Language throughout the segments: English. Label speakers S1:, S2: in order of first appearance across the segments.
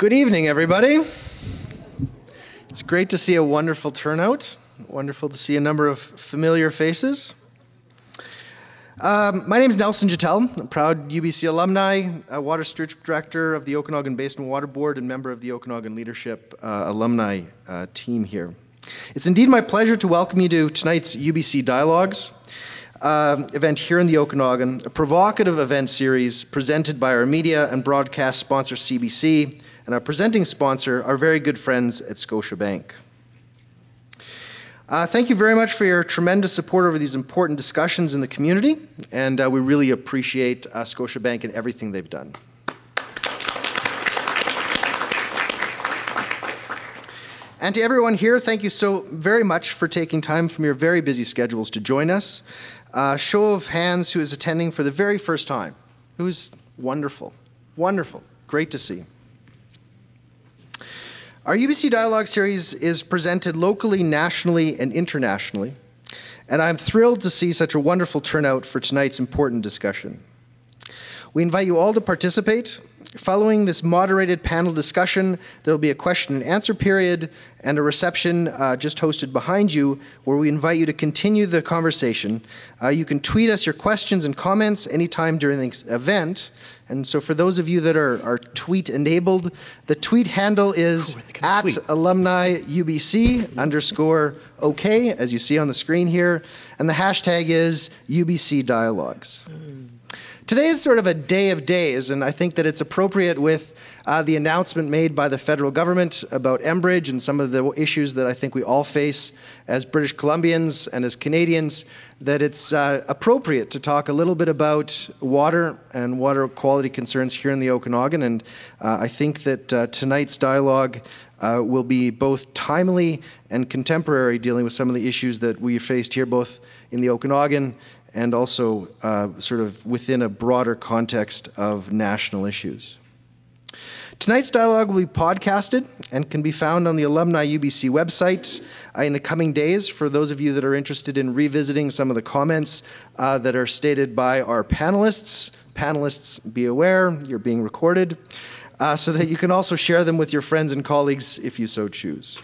S1: Good evening, everybody. It's great to see a wonderful turnout. Wonderful to see a number of familiar faces. My name is Nelson Jetel. I'm a proud UBC alumni, Water Stewardship Director of the Okanagan Basin Water Board, and member of the Okanagan Leadership alumni team here. It's indeed my pleasure to welcome you to tonight's UBC Dialogues event here in the Okanagan, a provocative event series presented by our media and broadcast sponsor CBC, and our presenting sponsor, our very good friends at Scotiabank. Thank you very much for your tremendous support over these important discussions in the community, and we really appreciate Scotiabank and everything they've done. And to everyone here, thank you so very much for taking time from your very busy schedules to join us. Show of hands who is attending for the very first time. It was wonderful, wonderful, great to see. Our UBC Dialogue series is presented locally, nationally, and internationally, and I'm thrilled to see such a wonderful turnout for tonight's important discussion. We invite you all to participate. Following this moderated panel discussion, there will be a question and answer period and a reception just hosted behind you where we invite you to continue the conversation. You can tweet us your questions and comments anytime during the event. And so for those of you that are tweet enabled, the tweet handle is @alumniUBC_OK, as you see on the screen here, and the hashtag is UBC Dialogues. Today is sort of a day of days, and I think that it's appropriate with the announcement made by the federal government about Enbridge and some of the issues that I think we all face as British Columbians and as Canadians, that it's appropriate to talk a little bit about water and water quality concerns here in the Okanagan. And I think that tonight's dialogue will be both timely and contemporary, dealing with some of the issues that we faced here, both in the Okanagan and also sort of within a broader context of national issues. Tonight's dialogue will be podcasted and can be found on the Alumni UBC website in the coming days for those of you that are interested in revisiting some of the comments that are stated by our panelists. Panelists, be aware, you're being recorded, so that you can also share them with your friends and colleagues if you so choose.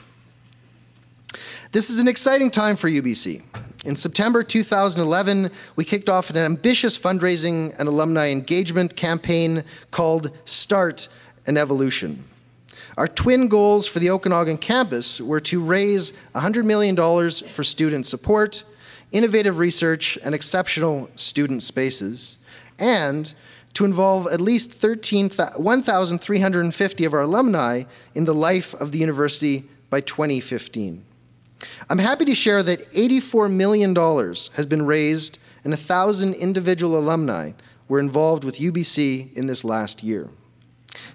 S1: This is an exciting time for UBC. In September 2011, we kicked off an ambitious fundraising and alumni engagement campaign called Start an Evolution. Our twin goals for the Okanagan campus were to raise $100 million for student support, innovative research, and exceptional student spaces, and to involve at least 1,350 of our alumni in the life of the university by 2015. I'm happy to share that $84 million has been raised and 1,000 individual alumni were involved with UBC in this last year.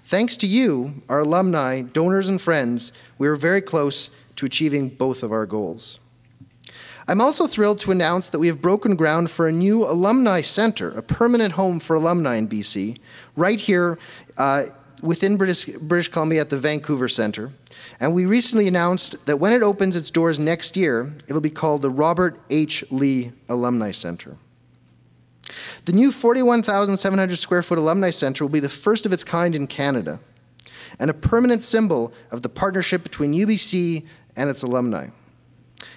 S1: Thanks to you, our alumni, donors, and friends, we are very close to achieving both of our goals. I'm also thrilled to announce that we have broken ground for a new alumni center, a permanent home for alumni in BC, right here within British Columbia at the Vancouver Centre. And we recently announced that when it opens its doors next year, it'll be called the Robert H. Lee Alumni Center. The new 41,700 square foot Alumni Center will be the first of its kind in Canada and a permanent symbol of the partnership between UBC and its alumni.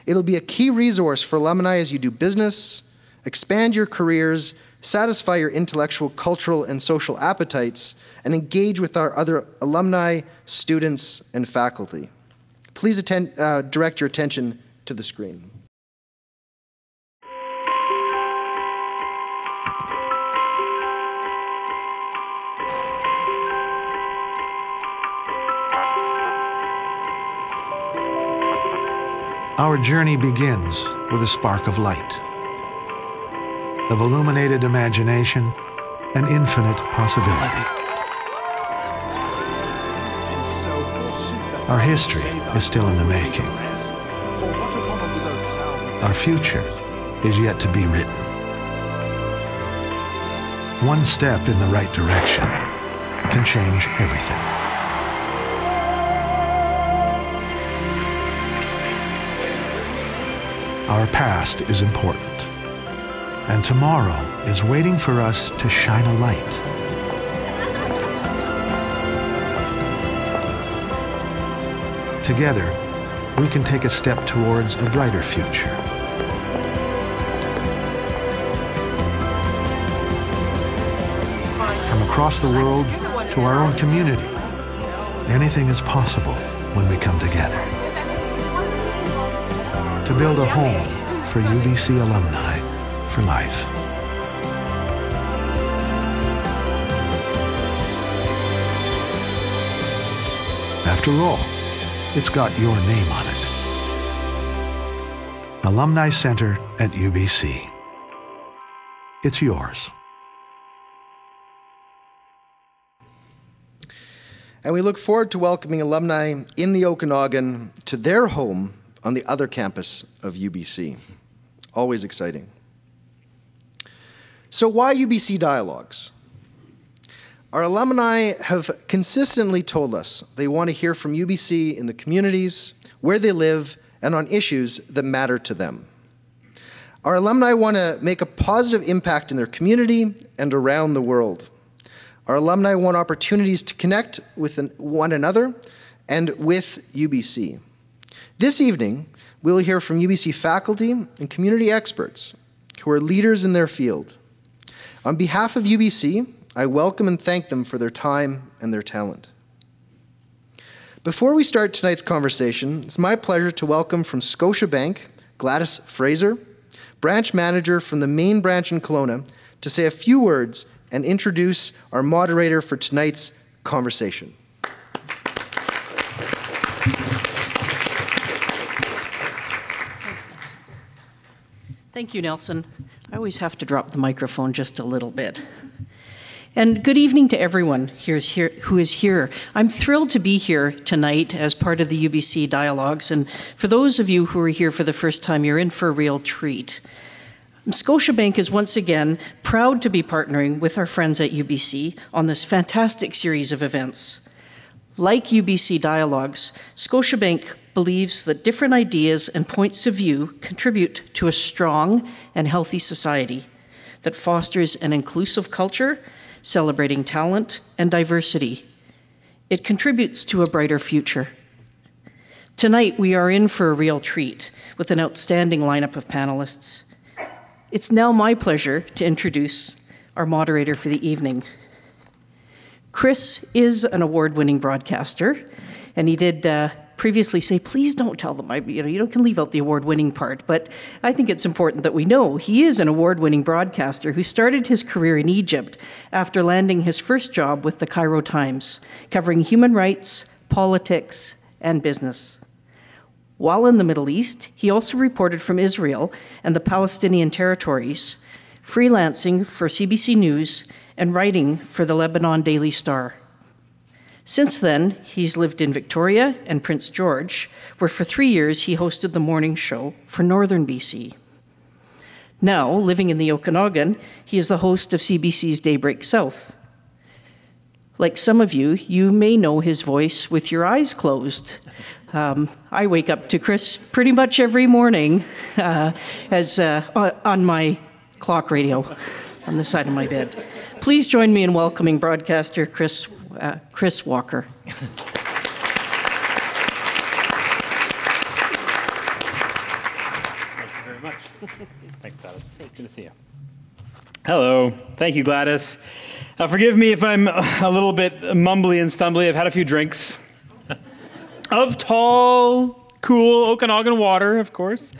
S1: It'll be a key resource for alumni as you do business, expand your careers, satisfy your intellectual, cultural, and social appetites, and engage with our other alumni, students, and faculty. Please direct your attention to the screen.
S2: Our journey begins with a spark of light, of illuminated imagination and infinite possibility. Our history is still in the making. Our future is yet to be written. One step in the right direction can change everything. Our past is important, and tomorrow is waiting for us to shine a light. together, we can take a step towards a brighter future. From across the world to our own community, anything is possible when we come together. To build a home for UBC alumni for life. After all, it's got your name on it. Alumni Center at UBC. It's yours.
S1: And we look forward to welcoming alumni in the Okanagan to their home on the other campus of UBC. Always exciting. So why UBC Dialogues? Our alumni have consistently told us they want to hear from UBC in the communities, where they live, and on issues that matter to them. Our alumni want to make a positive impact in their community and around the world. Our alumni want opportunities to connect with one another and with UBC. This evening, we'll hear from UBC faculty and community experts who are leaders in their field. On behalf of UBC, I welcome and thank them for their time and their talent. Before we start tonight's conversation, it's my pleasure to welcome from Scotiabank, Gladys Fraser, branch manager from the main branch in Kelowna, to say a few words and introduce our moderator for tonight's conversation.
S3: Thank you, Nelson. I always have to drop the microphone just a little bit. And good evening to everyone who is here. I'm thrilled to be here tonight as part of the UBC Dialogues. And for those of you who are here for the first time, you're in for a real treat. Scotiabank is once again proud to be partnering with our friends at UBC on this fantastic series of events. Like UBC Dialogues, Scotiabank believes that different ideas and points of view contribute to a strong and healthy society that fosters an inclusive culture, celebrating talent and diversity. It contributes to a brighter future. Tonight, we are in for a real treat with an outstanding lineup of panelists. It's now my pleasure to introduce our moderator for the evening. Chris is an award-winning broadcaster, and he did previously say, please don't tell them, you can leave out the award-winning part, but I think it's important that we know he is an award-winning broadcaster who started his career in Egypt after landing his first job with the Cairo Times, covering human rights, politics, and business. While in the Middle East, he also reported from Israel and the Palestinian territories, freelancing for CBC News and writing for the Lebanon Daily Star. Since then, he's lived in Victoria and Prince George, where for 3 years he hosted the morning show for Northern BC. Now, living in the Okanagan, he is the host of CBC's Daybreak South. Like some of you, you may know his voice with your eyes closed. I wake up to Chris pretty much every morning on my clock radio on the side of my bed. Please join me in welcoming broadcaster Chris Walker.
S4: Thank you very much. Thanks, Gladys. Thanks. Good to see you. Hello. Thank you, Gladys. Forgive me if I'm a little bit mumbly and stumbly. I've had a few drinks of tall, cool Okanagan water, of course.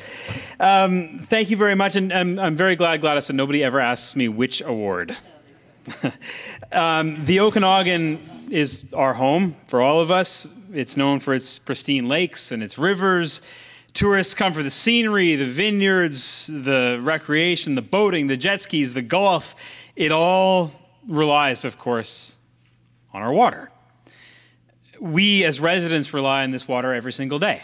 S4: Thank you very much, and I'm very glad, Gladys, that nobody ever asks me which award. The Okanagan is our home for all of us. It's known for its pristine lakes and its rivers. Tourists come for the scenery, the vineyards, the recreation, the boating, the jet skis, the golf. It all relies, of course, on our water. We as residents rely on this water every single day.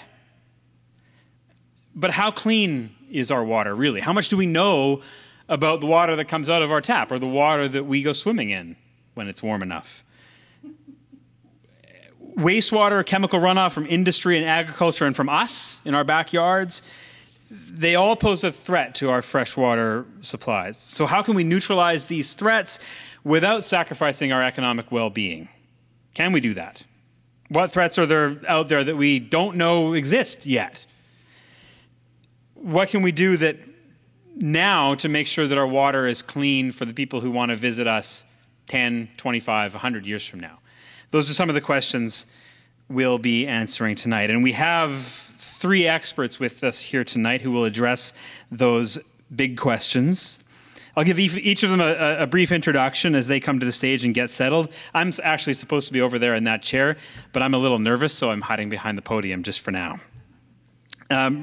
S4: But how clean is our water, really? How much do we know about the water that comes out of our tap or the water that we go swimming in when it's warm enough? Wastewater, chemical runoff from industry and agriculture and from us in our backyards, they all pose a threat to our freshwater supplies. So how can we neutralize these threats without sacrificing our economic well-being? Can we do that? What threats are there out there that we don't know exist yet? What can we do that now to make sure that our water is clean for the people who want to visit us 10, 25, 100 years from now? Those are some of the questions we'll be answering tonight. And we have 3 experts with us here tonight who will address those big questions. I'll give each of them a brief introduction as they come to the stage and get settled. I'm actually supposed to be over there in that chair, but I'm a little nervous, so I'm hiding behind the podium just for now.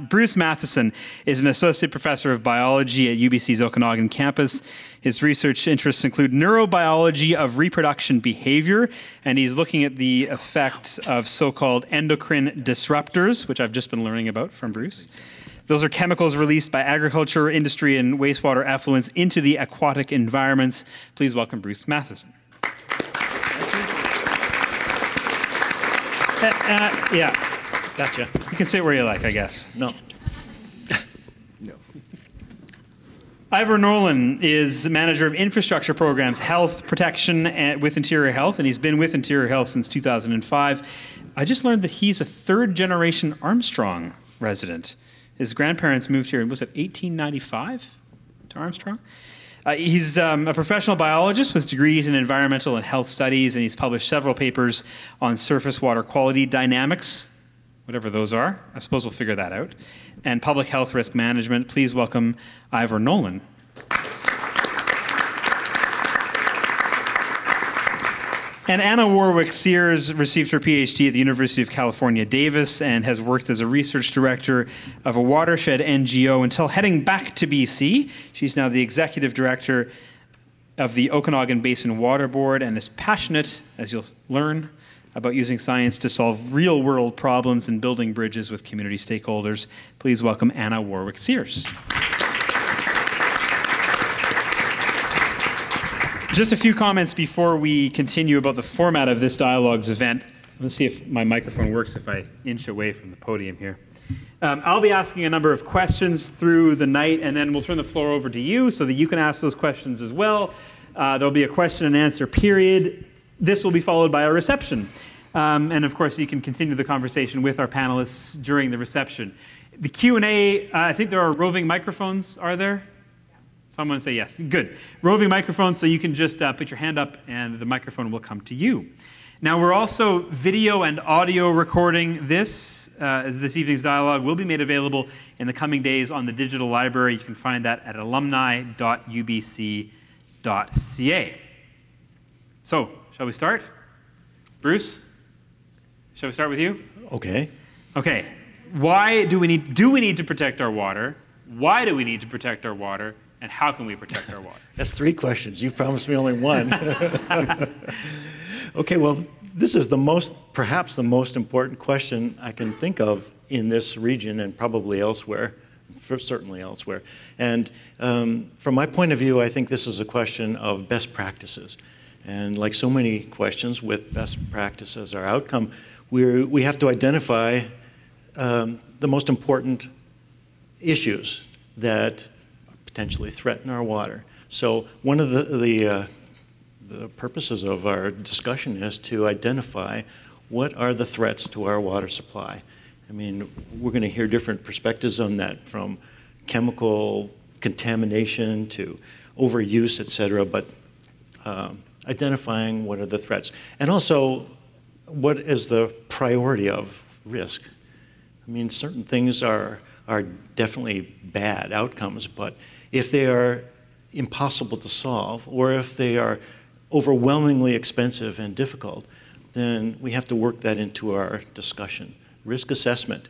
S4: Bruce Matheson is an associate professor of biology at UBC's Okanagan campus. His research interests include neurobiology of reproduction behavior, and he's looking at the effect of so-called endocrine disruptors, which I've just been learning about from Bruce. Those are chemicals released by agriculture, industry, and wastewater effluents into the aquatic environments. Please welcome Bruce Matheson. Yeah.
S5: Gotcha.
S4: You can sit where you like, I guess.
S5: No. No.
S4: Ivor Nolan is manager of infrastructure programs, health protection with Interior Health, and he's been with Interior Health since 2005. I just learned that he's a third-generation Armstrong resident. His grandparents moved here, was it 1895 to Armstrong? He's a professional biologist with degrees in environmental and health studies, and he's published several papers on surface water quality dynamics, whatever those are. I suppose we'll figure that out. And public health risk management. Please welcome Ivor Nolan. And Anna Warwick-Sears received her PhD at the University of California, Davis, and has worked as a research director of a watershed NGO until heading back to BC. She's now the executive director of the Okanagan Basin Water Board and is passionate, as you'll learn, about using science to solve real-world problems and building bridges with community stakeholders. Please welcome Anna Warwick-Sears. Just a few comments before we continue about the format of this Dialogues event. Let's see if my microphone works if I inch away from the podium here. I'll be asking a number of questions through the night, and then we'll turn the floor over to you so that you can ask those questions as well. There'll be a question and answer period. This will be followed by a reception. And of course, you can continue the conversation with our panelists during the reception. The Q&A, I think there are roving microphones, are there? Someone say yes. Good. Roving microphones, so you can just put your hand up and the microphone will come to you. Now, we're also video and audio recording this. This evening's dialogue will be made available in the coming days on the digital library. You can find that at alumni.ubc.ca. So, shall we start? Bruce? Shall we start with you?
S5: Okay.
S4: Okay. Why do we need to protect our water? Why do we need to protect our water? And how can we protect our water?
S5: That's 3 questions. You promised me only 1. Okay, well, this is perhaps the most important question I can think of in this region and probably elsewhere, certainly elsewhere. And from my point of view, I think this is a question of best practices. And like so many questions with best practice as our outcome, we have to identify the most important issues that potentially threaten our water. So one of the purposes of our discussion is to identify what are the threats to our water supply. I mean, we're going to hear different perspectives on that, from chemical contamination to overuse, et cetera, but identifying what are the threats. And also, what is the priority of risk? I mean, certain things are definitely bad outcomes, but if they are impossible to solve, or if they are overwhelmingly expensive and difficult, then we have to work that into our discussion. Risk assessment.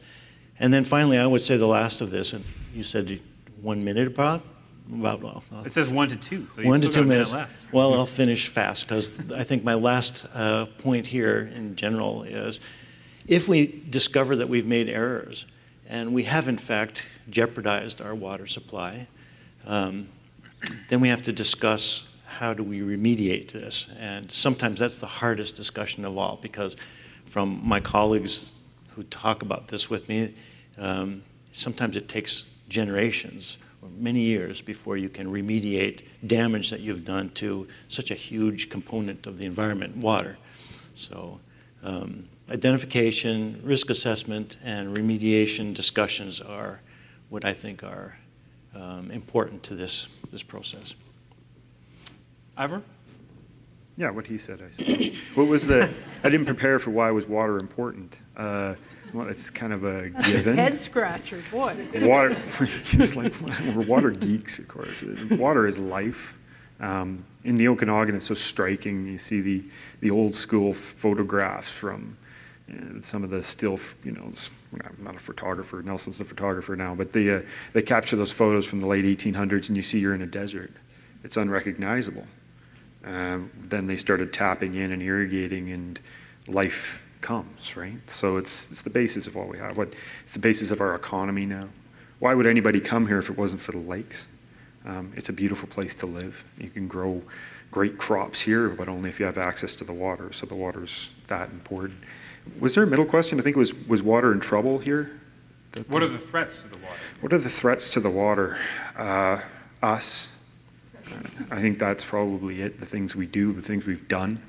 S5: And then finally, I would say the last of this, and you said 1 minute about well,
S4: it says 1 to 2. So
S5: 1 to 2 minutes.
S4: Left.
S5: Well, I'll finish fast, because I think my last point here in general is, if we discover that we've made errors and we have in fact jeopardized our water supply, then we have to discuss how do we remediate this. And sometimes that's the hardest discussion of all, because from my colleagues who talk about this with me, sometimes it takes generations or many years before you can remediate damage that you've done to such a huge component of the environment, water. So identification, risk assessment, and remediation discussions are what I think are important to this process.
S4: Ivor?
S6: Yeah, what he said, I said. What was the, I didn't prepare for why was water important. Well, it's kind of a given.
S7: Head scratcher, boy.
S6: Water, it's like, we're water geeks, of course. Water is life. In the Okanagan, it's so striking. You see the old school photographs from some of the still, I'm not a photographer, Nelson's the photographer now, but they capture those photos from the late 1800s and you see you're in a desert. It's unrecognizable. Then they started tapping in and irrigating and life comes, right? So it's the basis of what we have. It's the basis of our economy now. Why would anybody come here if it wasn't for the lakes? It's a beautiful place to live. You can grow great crops here, but only if you have access to the water. So the water's that important. Was there a middle question? I think it was water in trouble here?
S4: What are the threats to the water?
S6: What are the threats to the water? Us. I think that's probably it. The things we do, the things we've done.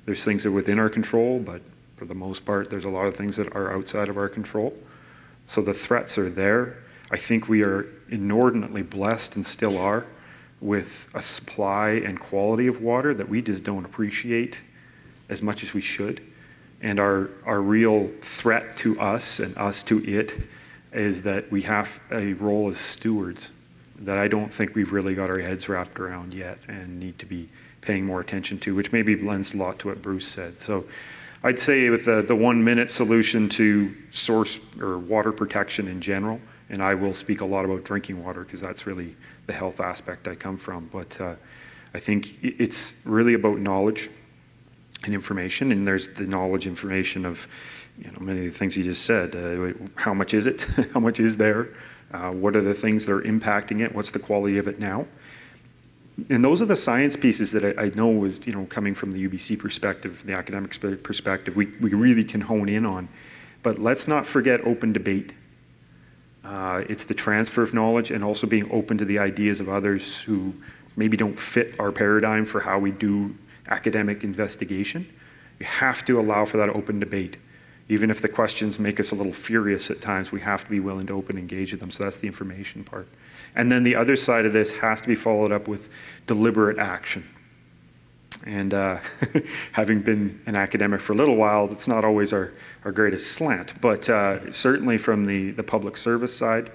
S6: There's things that are within our control, but for the most part, there's a lot of things that are outside of our control. So the threats are there. I think we are inordinately blessed and still are with a supply and quality of water that we just don't appreciate as much as we should. And our real threat to us and us to it is that we have a role as stewards that I don't think we've really got our heads wrapped around yet and need to be paying more attention to, which maybe lends a lot to what Bruce said. So I'd say with the 1 minute solution to source or water protection in general, and I will speak a lot about drinking water because that's really the health aspect I come from, but I think it's really about knowledge and information, and there's the knowledge information of many of the things you just said. How much is it? How much is there? What are the things that are impacting it? What's the quality of it now? And those are the science pieces that I know was, coming from the UBC perspective, the academic perspective, we really can hone in on. But let's not forget open debate. It's the transfer of knowledge and also being open to the ideas of others who maybe don't fit our paradigm for how we do academic investigation. You have to allow for that open debate. Even if the questions make us a little furious at times, we have to be willing to open and engage with them. So that's the information part. And then the other side of this has to be followed up with deliberate action. And having been an academic for a little while, it's not always our greatest slant. But certainly from the public service side,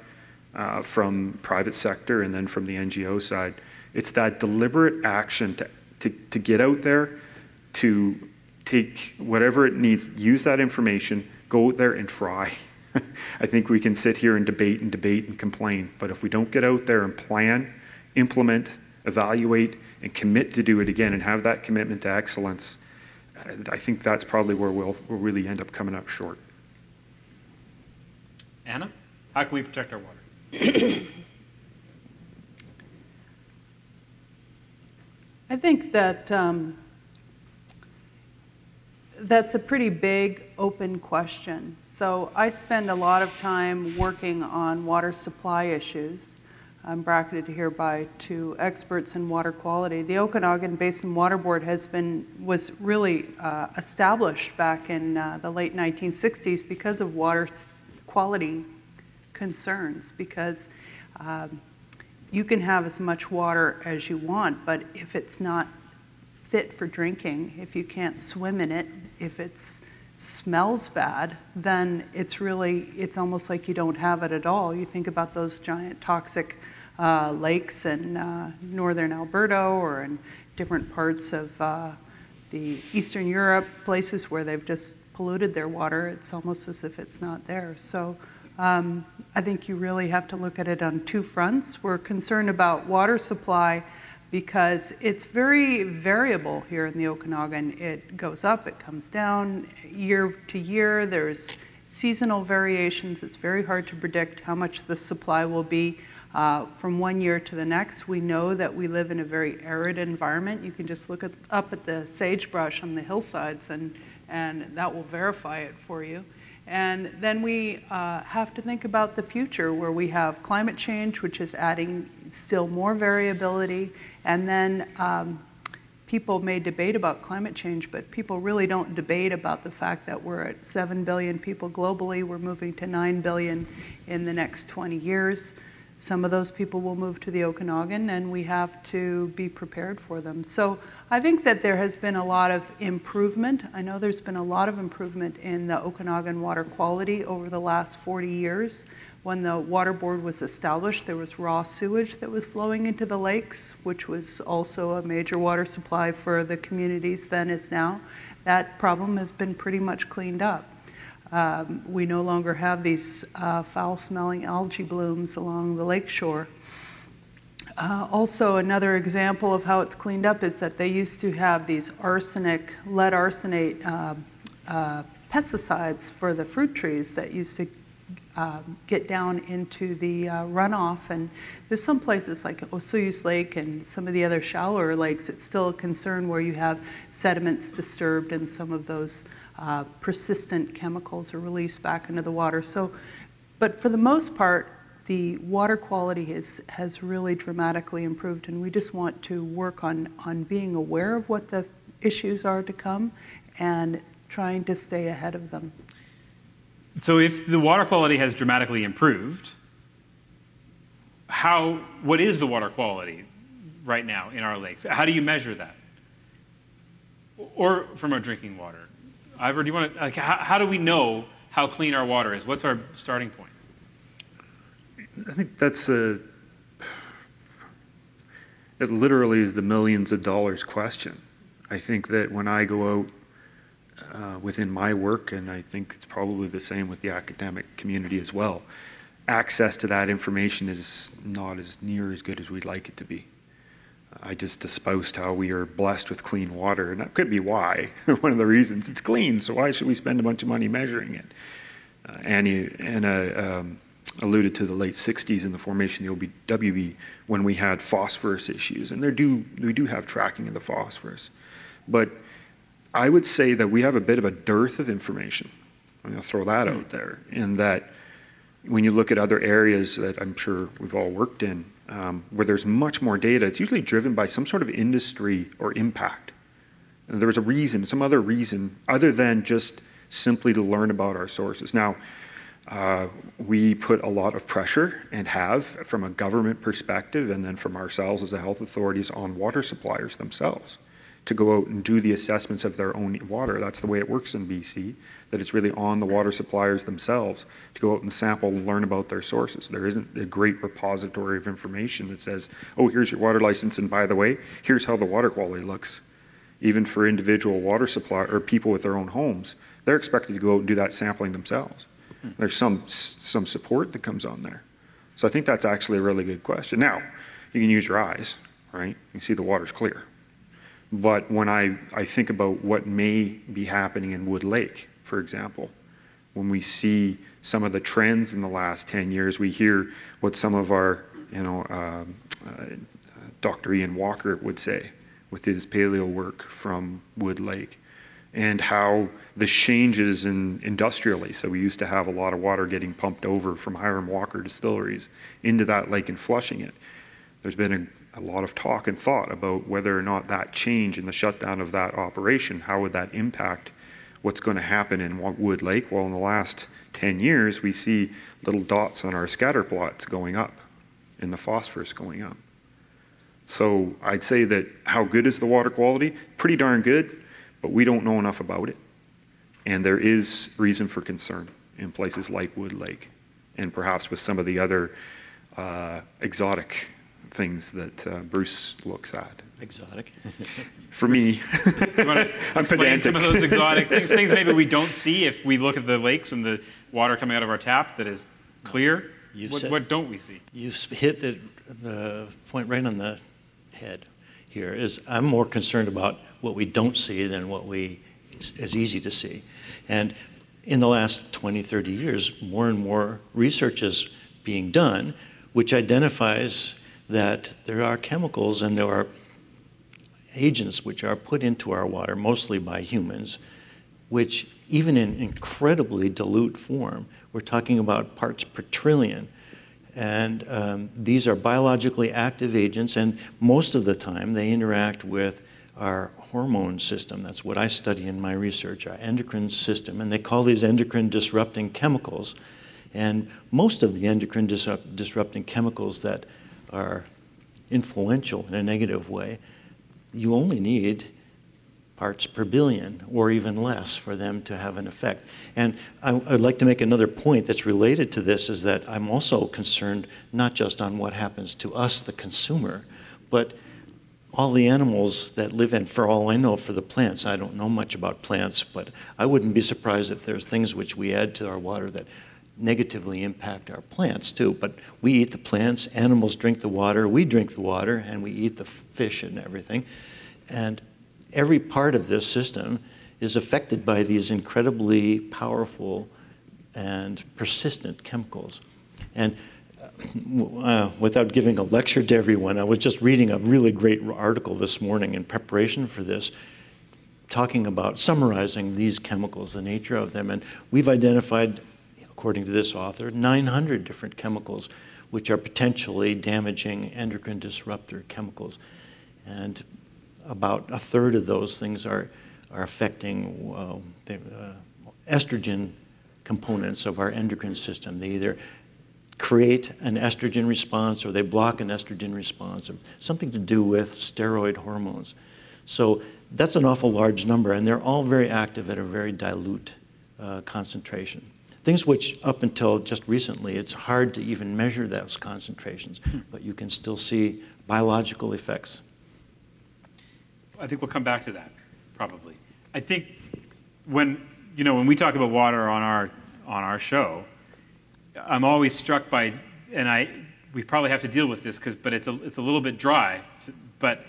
S6: from private sector, and then from the NGO side, it's that deliberate action to get out there, to take whatever it needs, use that information, go out there and try. I think we can sit here and debate and complain, but if we don't get out there and plan, implement, evaluate, and commit to do it again and have that commitment to excellence, I think that's probably where we'll really end up coming up short.
S4: Anna, how can we protect our water?
S7: I think that that's a pretty big open question. So I spend a lot of time working on water supply issues. I'm bracketed here by two experts in water quality. The Okanagan Basin Water Board was really established back in the late 1960s because of water quality concerns, because you can have as much water as you want, but if it's not fit for drinking, if you can't swim in it, if it smells bad, then it's almost like you don't have it at all. You think about those giant toxic lakes in northern Alberta or in different parts of the Eastern Europe, places where they've just polluted their water. It's almost as if it's not there. So I think you really have to look at it on two fronts. We're concerned about water supply because it's very variable here in the Okanagan. It goes up, it comes down year to year. There's seasonal variations. It's very hard to predict how much the supply will be from one year to the next. We know that we live in a very arid environment. You can just look up at the sagebrush on the hillsides and that will verify it for you. And then we have to think about the future, where we have climate change, which is adding still more variability, and then people may debate about climate change, but people really don't debate about the fact that we're at 7 billion people globally. We're moving to 9 billion in the next 20 years. Some of those people will move to the Okanagan, and we have to be prepared for them. So I think that there has been a lot of improvement. I know there's been a lot of improvement in the Okanagan water quality over the last 40 years. When the water board was established, there was raw sewage that was flowing into the lakes, which was also a major water supply for the communities then as now. That problem has been pretty much cleaned up. We no longer have these foul-smelling algae blooms along the lakeshore. Also, another example of how it's cleaned up is that they used to have these lead arsenate pesticides for the fruit trees that used to get down into the runoff. And there's some places like Osoyoos Lake and some of the other shallower lakes, it's still a concern where you have sediments disturbed and some of those persistent chemicals are released back into the water. So, but for the most part, the water quality has really dramatically improved, and we just want to work on being aware of what the issues are to come and trying to stay ahead of them.
S4: So if the water quality has dramatically improved, what is the water quality right now in our lakes? How do you measure that? Or from our drinking water? Ivor, do you want to, like, how do we know how clean our water is? What's our starting point?
S6: I think it literally is the millions of dollars question. I think that when I go out within my work, and I think it's probably the same with the academic community as well, access to that information is not as near as good as we'd like it to be. I just espoused how we are blessed with clean water, and that could be why. One of the reasons it's clean, so why should we spend a bunch of money measuring it? Anna alluded to the late 60s in the formation of the OBWB when we had phosphorus issues, and we do have tracking of the phosphorus. But I would say that we have a bit of a dearth of information. I'm going to throw that out there, in that when you look at other areas that I'm sure we've all worked in, where there's much more data, it's usually driven by some sort of industry or impact. And there was a reason, some other reason, other than just simply to learn about our sources. Now, we put a lot of pressure, and have, from a government perspective, and then from ourselves as the health authorities, on water suppliers themselves to go out and do the assessments of their own water. That's the way it works in BC, that it's really on the water suppliers themselves to go out and sample and learn about their sources. There isn't a great repository of information that says, oh, here's your water license, and by the way, here's how the water quality looks. Even for individual water supply or people with their own homes, they're expected to go out and do that sampling themselves. There's some support that comes on there. So I think that's actually a really good question. Now, you can use your eyes, right? You see the water's clear. But when I think about what may be happening in Wood Lake, for example, when we see some of the trends in the last 10 years, we hear what some of our, Dr. Ian Walker would say with his paleo work from Wood Lake, and how the changes industrially. So we used to have a lot of water getting pumped over from Hiram Walker distilleries into that lake and flushing it. There's been a lot of talk and thought about whether or not that change in the shutdown of that operation, how would that impact what's going to happen in Wood Lake? Well, in the last 10 years, we see little dots on our scatter plots going up and the phosphorus going up. So I'd say that how good is the water quality? Pretty darn good, but we don't know enough about it. And there is reason for concern in places like Wood Lake, and perhaps with some of the other exotic things that Bruce looks at.
S5: Exotic?
S6: For me.
S4: You want to explain some of those exotic things maybe we don't see if we look at the lakes and the water coming out of our tap that is clear? What don't we see?
S5: You've hit the point right on the head here. I'm more concerned about what we don't see than what is easy to see. And in the last 20, 30 years, more and more research is being done which identifies that there are chemicals and there are agents which are put into our water, mostly by humans, which even in incredibly dilute form, we're talking about parts per trillion. And these are biologically active agents, and most of the time they interact with our hormone system. That's what I study in my research, our endocrine system. And they call these endocrine disrupting chemicals. And most of the endocrine disrupting chemicals that are influential in a negative way, you only need parts per billion or even less for them to have an effect. And I'd like to make another point that's related to this, is that I'm also concerned not just on what happens to us, the consumer, but all the animals that live in, for all I know, for the plants. I don't know much about plants, but I wouldn't be surprised if there's things which we add to our water that negatively impact our plants too. But we eat the plants, animals drink the water, we drink the water, and we eat the fish and everything. And every part of this system is affected by these incredibly powerful and persistent chemicals. And without giving a lecture to everyone, I was just reading a really great article this morning in preparation for this, talking about summarizing these chemicals, the nature of them. And we've identified, according to this author, 900 different chemicals which are potentially damaging endocrine disruptor chemicals. And about a third of those things are affecting the estrogen components of our endocrine system. They either create an estrogen response or they block an estrogen response, or something to do with steroid hormones. So that's an awful large number, and they're all very active at a very dilute concentration. Things which, up until just recently, it's hard to even measure those concentrations, but you can still see biological effects.
S4: I think we'll come back to that, probably. I think when we talk about water on our show, I'm always struck by, and we probably have to deal with this but it's a little bit dry, but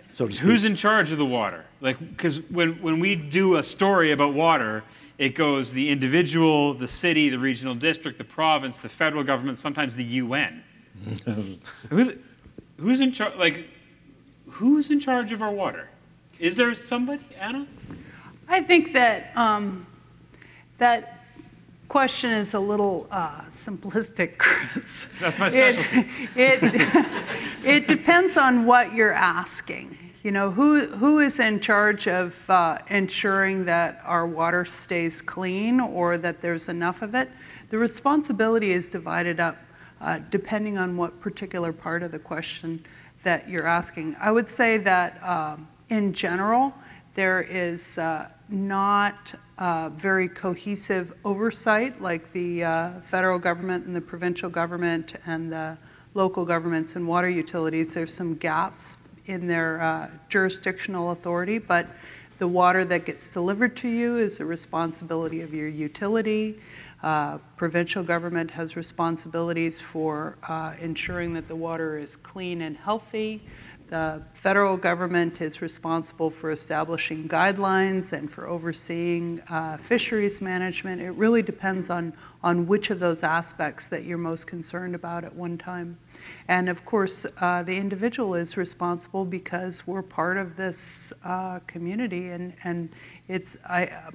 S5: so to speak.
S4: Who's in charge of the water? Like, because when we do a story about water, it goes the individual, the city, the regional district, the province, the federal government, sometimes the UN. Who's in charge? Like, who's in charge of our water? Is there somebody, Anna?
S7: I think that that question is a little simplistic, Chris.
S4: That's my specialty.
S7: It depends on what you're asking. You know, who is in charge of ensuring that our water stays clean or that there's enough of it? The responsibility is divided up depending on what particular part of the question that you're asking. I would say that in general, there is not very cohesive oversight like the federal government and the provincial government and the local governments and water utilities. There's some gaps in their jurisdictional authority, but the water that gets delivered to you is the responsibility of your utility. Provincial government has responsibilities for ensuring that the water is clean and healthy. The federal government is responsible for establishing guidelines and for overseeing fisheries management. It really depends on which of those aspects that you're most concerned about at one time. And of course, the individual is responsible because we're part of this community, and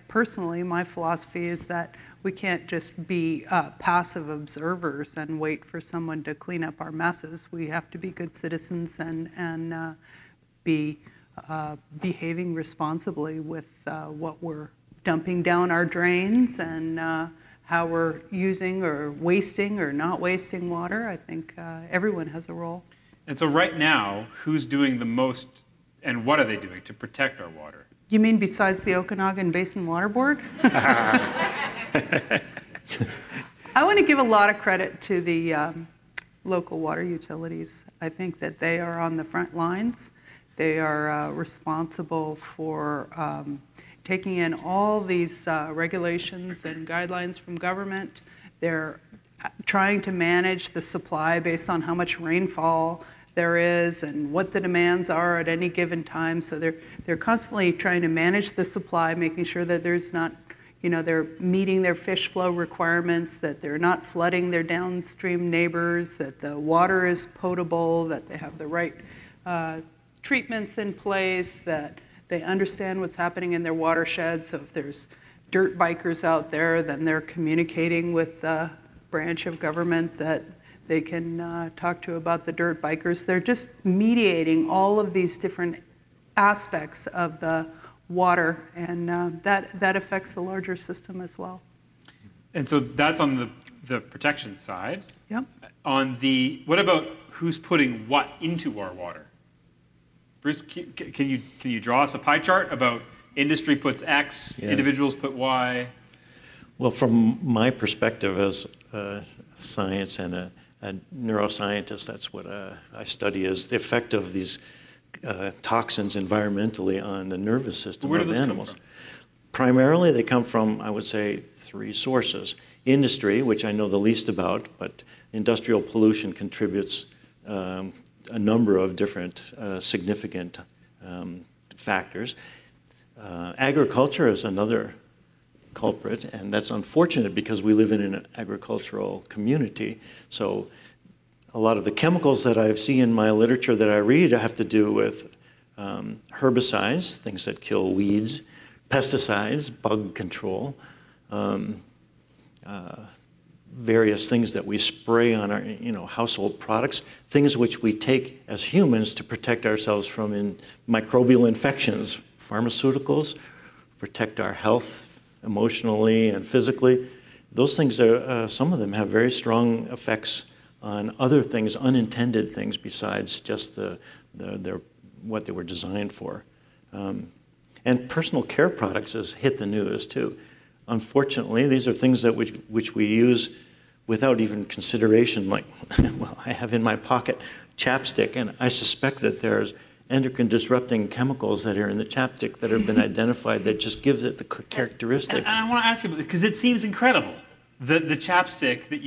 S7: personally, my philosophy is that we can't just be passive observers and wait for someone to clean up our messes. We have to be good citizens and be behaving responsibly with what we're dumping down our drains and how we're using or wasting or not wasting water. I think everyone has a role.
S4: And so right now, who's doing the most and what are they doing to protect our water?
S7: You mean besides the Okanagan Basin Water Board? I want to give a lot of credit to the local water utilities. I think that they are on the front lines. They are responsible for taking in all these regulations and guidelines from government. They're trying to manage the supply based on how much rainfall there is and what the demands are at any given time. So they're constantly trying to manage the supply, making sure that there's not, they're meeting their fish flow requirements, that they're not flooding their downstream neighbors, that the water is potable, that they have the right treatments in place, that they understand what's happening in their watershed. So if there's dirt bikers out there, then they're communicating with the branch of government that they can talk to about the dirt bikers. They're just mediating all of these different aspects of the water, and that affects the larger system as well.
S4: And so that's on the protection side.
S7: Yep.
S4: What about who's putting what into our water? Bruce, can you draw us a pie chart about industry puts X, yes, individuals put Y?
S5: Well, from my perspective as science and a neuroscientist, that's what I study, is the effect of these toxins environmentally on the nervous system of animals. Primarily, they come from, I would say, 3 sources. Industry, which I know the least about, but industrial pollution contributes a number of different significant factors. Agriculture is another culprit, and that's unfortunate because we live in an agricultural community. So a lot of the chemicals that I see in my literature that I read have to do with herbicides, things that kill weeds, pesticides, bug control, various things that we spray on our household products, things which we take as humans to protect ourselves from microbial infections, pharmaceuticals, protect our health emotionally and physically. Those things, some of them have very strong effects on other things, unintended things besides just what they were designed for. And personal care products has hit the news too. Unfortunately, these are things that which we use without even consideration, like, well, I have in my pocket chapstick, and I suspect that there's endocrine disrupting chemicals that are in the chapstick that have been identified that just gives it the characteristic.
S4: And I want to ask you, because it seems incredible, the chapstick that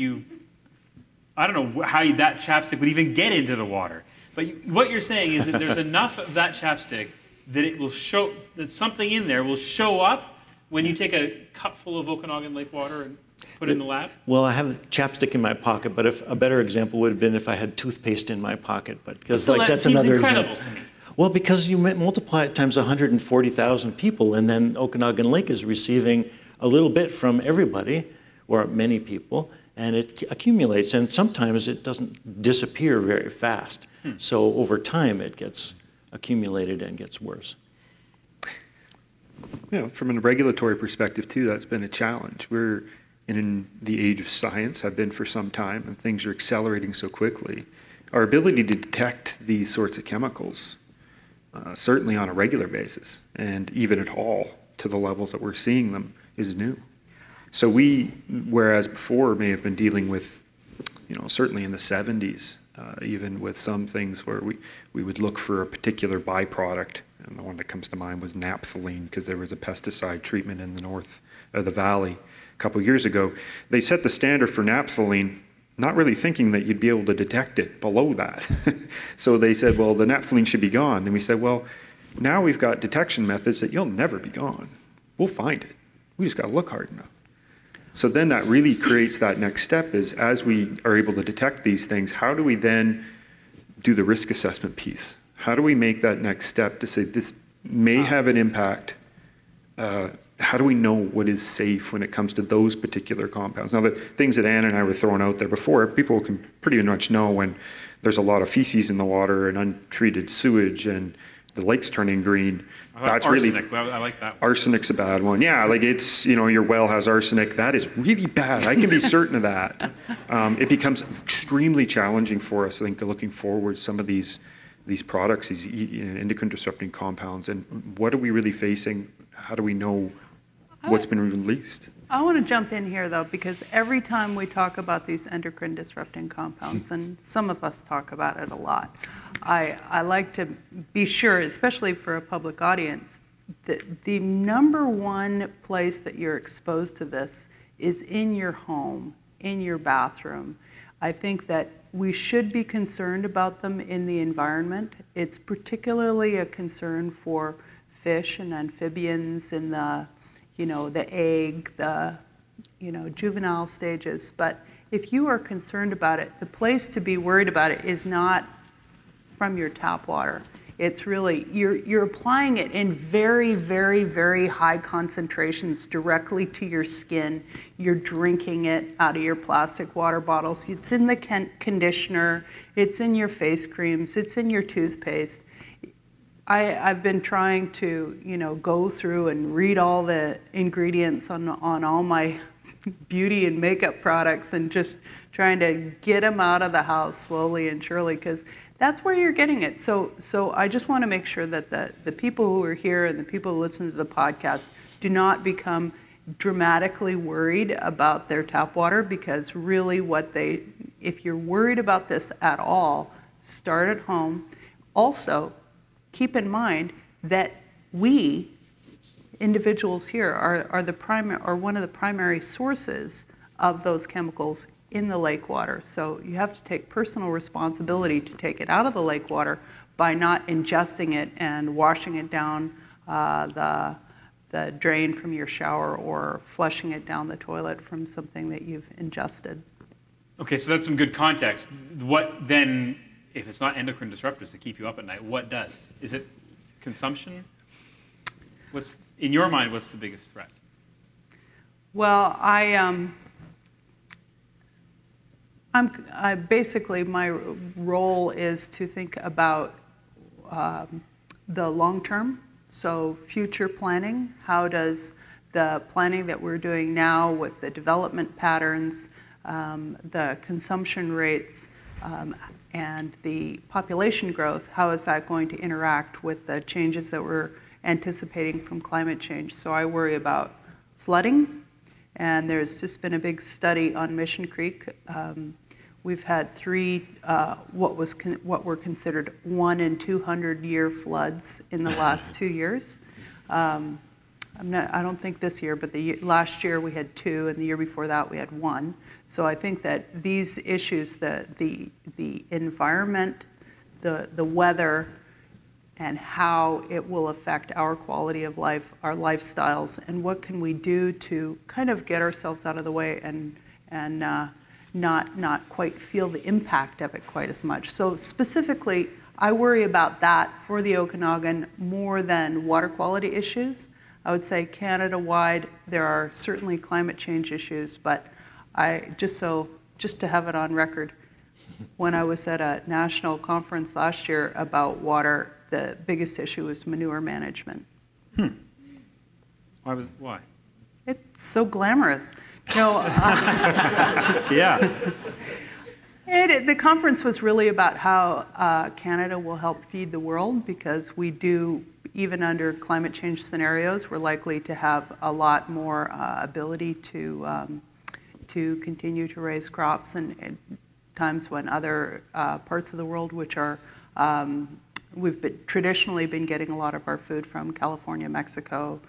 S4: I don't know how that chapstick would even get into the water. But what you're saying is that there's enough of that chapstick that it will show, that something in there will show up when you take a cup full of Okanagan Lake water and put it in the lab?
S5: Well, I have chapstick in my pocket, but a better example would have been if I had toothpaste in my pocket. But because that's another
S4: incredible
S5: example.
S4: To me.
S5: Well, because you multiply it times 140,000 people, and then Okanagan Lake is receiving a little bit from everybody, or many people, and it accumulates. And sometimes it doesn't disappear very fast. So over time, it gets accumulated and gets worse.
S6: From a regulatory perspective, too, that's been a challenge. We're in the age of science, have been for some time, and things are accelerating so quickly. Our ability to detect these sorts of chemicals, certainly on a regular basis, and even at all to the levels that we're seeing them, is new. So whereas before may have been dealing with, certainly in the 70s, even with some things where we would look for a particular byproduct, and the one that comes to mind was naphthalene, because there was a pesticide treatment in the north of the valley a couple years ago. They set the standard for naphthalene, not really thinking that you'd be able to detect it below that. So they said, well, the naphthalene should be gone. And we said, well, now we've got detection methods that you'll never be gone. We'll find it. We just got to look hard enough. So then that really creates that next step is, as we are able to detect these things, how do we then do the risk assessment piece? How do we make that next step to say this may have an impact? How do we know what is safe when it comes to those particular compounds? Now, the things that Ann and I were throwing out there before, people can pretty much know when there's a lot of feces in the water and untreated sewage and the lake's turning green. That's
S4: arsenic. I like that one.
S6: Arsenic's a bad one. Yeah, like it's, your well has arsenic. That is really bad. I can be certain of that. It becomes extremely challenging for us, I think, looking forward, some of these products, these endocrine disrupting compounds, and what are we really facing? How do we know what's been released?
S7: I want to jump in here, though, because every time we talk about these endocrine disrupting compounds, and some of us talk about it a lot, I like to be sure, especially for a public audience, that the number one place that you're exposed to this is in your home, in your bathroom. I think that we should be concerned about them in the environment. It's particularly a concern for fish and amphibians in the egg, the juvenile stages. But if you are concerned about it, the place to be worried about it is not from your tap water. It's really, you're applying it in very, very, very high concentrations directly to your skin. You're drinking it out of your plastic water bottles. It's in the conditioner. It's in your face creams. It's in your toothpaste. I've been trying to, go through and read all the ingredients on all my beauty and makeup products and just trying to get them out of the house slowly and surely, because that's where you're getting it. So I just want to make sure that the people who are here and the people who listen to the podcast do not become dramatically worried about their tap water, because really if you're worried about this at all, start at home. Also, keep in mind that we individuals here are one of the primary sources of those chemicals in the lake water. So you have to take personal responsibility to take it out of the lake water by not ingesting it and washing it down the drain from your shower, or flushing it down the toilet from something that you've ingested.
S4: Okay, so that's some good context. What then, if it's not endocrine disruptors to keep you up at night, what does? Is it consumption? In your mind, what's the biggest threat?
S7: Well, I basically, my role is to think about the long term. So future planning. How does the planning that we're doing now with the development patterns, the consumption rates, and the population growth, how is that going to interact with the changes that we're anticipating from climate change? So I worry about flooding, and there's just been a big study on Mission Creek. We've had 3 what were considered 1 in 200 year floods in the last 2 years. I don't think this year, but last year we had 2, and the year before that we had 1. So I think that these issues, the environment, the weather, and how it will affect our quality of life, our lifestyles, and what can we do to kind of get ourselves out of the way and not quite feel the impact of it quite as much. So specifically, I worry about that for the Okanagan more than water quality issues. I would say Canada-wide, there are certainly climate change issues, but just to have it on record, when I was at a national conference last year about water, the biggest issue was manure management.
S4: Why?
S7: It's so glamorous.
S4: Yeah.
S7: The conference was really about how Canada will help feed the world, because we do, even under climate change scenarios, we're likely to have a lot more ability to continue to raise crops, and times when other parts of the world, which are we've traditionally been getting a lot of our food from California, Mexico,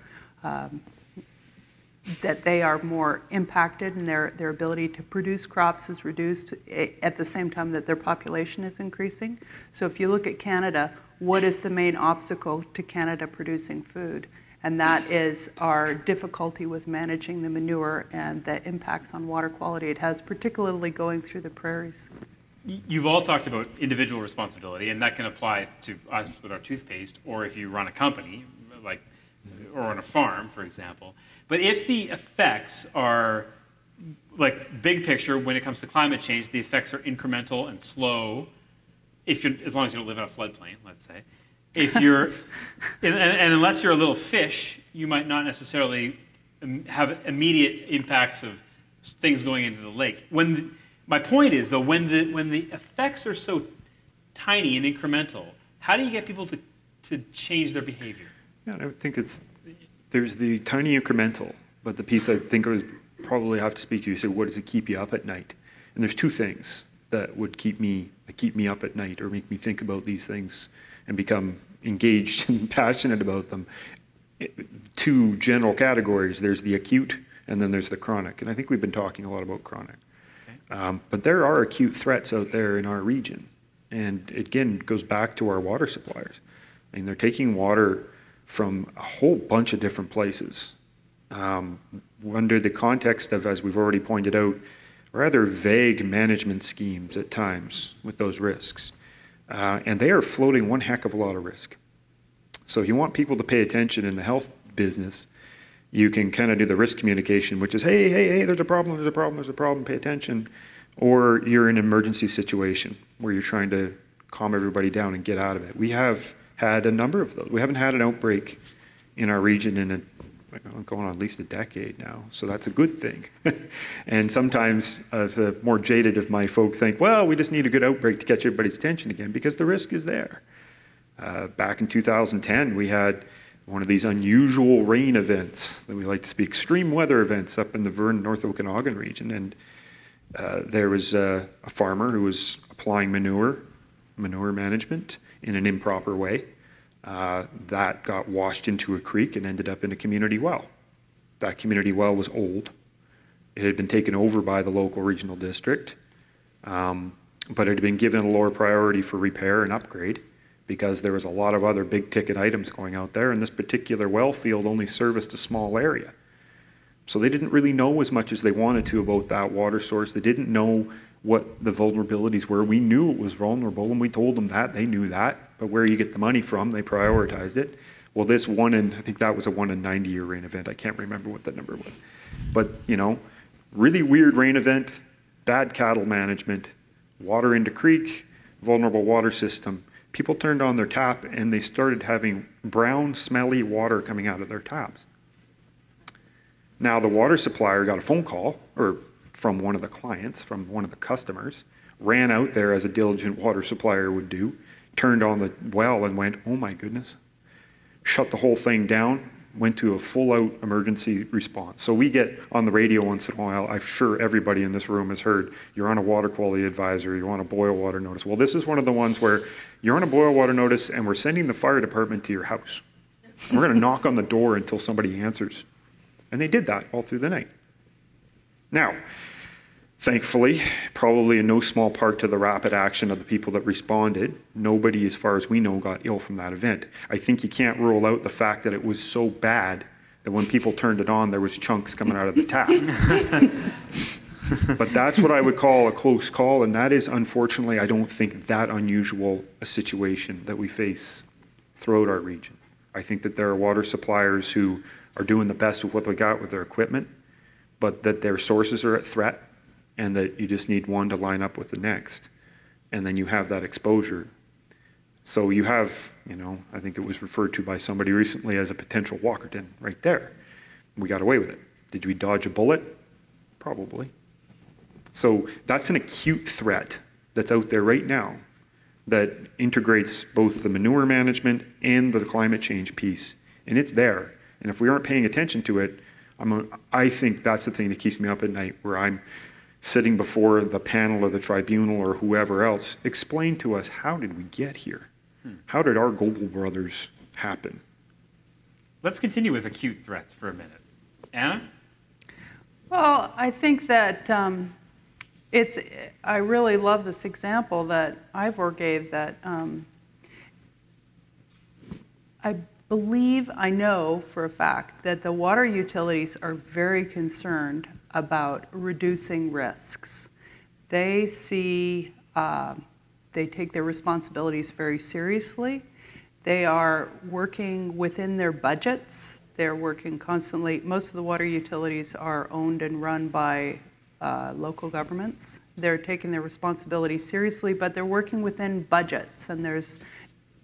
S7: that they are more impacted, and their ability to produce crops is reduced at the same time that their population is increasing. So if you look at Canada, what is the main obstacle to Canada producing food? And that is our difficulty with managing the manure and the impacts on water quality it has, particularly going through the prairies.
S4: You've all talked about individual responsibility, and that can apply to us with our toothpaste, or if you run a company, or on a farm, for example. But if the effects are, big picture, when it comes to climate change, the effects are incremental and slow, as long as you don't live in a floodplain, let's say. If you're, and unless you're a little fish, you might not necessarily have immediate impacts of things going into the lake. My point is, though, when the effects are so tiny and incremental, how do you get people to change their behavior?
S6: Yeah, I think there's the tiny incremental, but the piece I think I would probably have to speak to you is, what does it keep you up at night? And there's 2 things that would keep me up at night, or make me think about these things and become engaged and passionate about them. 2 general categories. There's the acute, and then there's the chronic. And I think we've been talking a lot about chronic. Okay. But there are acute threats out there in our region. And it, again, goes back to our water suppliers. I mean, they're taking water from a whole bunch of different places under the context of, as we've already pointed out, rather vague management schemes at times with those risks. And they are floating one heck of a lot of risk. So if you want people to pay attention in the health business, you can kind of do the risk communication, which is, hey, there's a problem, pay attention. Or you're in an emergency situation where you're trying to calm everybody down and get out of it. We have had a number of those. We haven't had an outbreak in our region in going on at least a decade now, so that's a good thing. And sometimes, as a more jaded of my folk think, well, we just need a good outbreak to catch everybody's attention again, because the risk is there. Back in 2010, we had one of these unusual rain events that we like to speak, extreme weather events up in the Vernon, North Okanagan region, and there was a farmer who was applying manure management in an improper way. That got washed into a creek and ended up in a community well. That community well was old. It had been taken over by the local regional district, but it had been given a lower priority for repair and upgrade because there was a lot of other big ticket items going out there, and this particular well field only serviced a small area. So they didn't really know as much as they wanted to about that water source. They didn't know what the vulnerabilities were. We knew it was vulnerable, and we told them that. They knew that. But where you get the money from, they prioritized it. Well, this I think that was a 1 in 90-year rain event. I can't remember what that number was. But, really weird rain event, bad cattle management, water into creek, vulnerable water system. People turned on their tap, and they started having brown, smelly water coming out of their taps. Now, the water supplier got a phone call, or from one of the clients, from one of the customers, ran out there as a diligent water supplier would do, turned on the well and went, oh my goodness, shut the whole thing down, went to a full-out emergency response. So we get on the radio once in a while, I'm sure everybody in this room has heard, you're on a water quality advisory, you're on a boil water notice. Well, this is one of the ones where you're on a boil water notice and we're sending the fire department to your house. And we're going to knock on the door until somebody answers. And they did that all through the night. Now, thankfully, probably in no small part to the rapid action of the people that responded, nobody, as far as we know, got ill from that event. I think you can't rule out the fact that it was so bad that when people turned it on, there was chunks coming out of the tap. But that's what I would call a close call, and that is, unfortunately, I don't think that unusual a situation that we face throughout our region. I think that there are water suppliers who are doing the best with what they got with their equipment, but that their sources are at threat, and that you just need one to line up with the next. And then you have that exposure. So you have, I think it was referred to by somebody recently as a potential Walkerton right there. We got away with it. Did we dodge a bullet? Probably. So that's an acute threat that's out there right now that integrates both the manure management and the climate change piece. And it's there. And if we aren't paying attention to it, I think that's the thing that keeps me up at night, where I'm sitting before the panel or the tribunal or whoever else. Explain to us, how did we get here? How did our Goebel brothers happen?
S4: Let's continue with acute threats for a minute. Anna?
S7: Well, I think that I really love this example that Ivor gave, that I know for a fact that the water utilities are very concerned about reducing risks. They see, they take their responsibilities very seriously. They are working within their budgets. They're working constantly. Most of the water utilities are owned and run by local governments. They're taking their responsibilities seriously, but they're working within budgets, and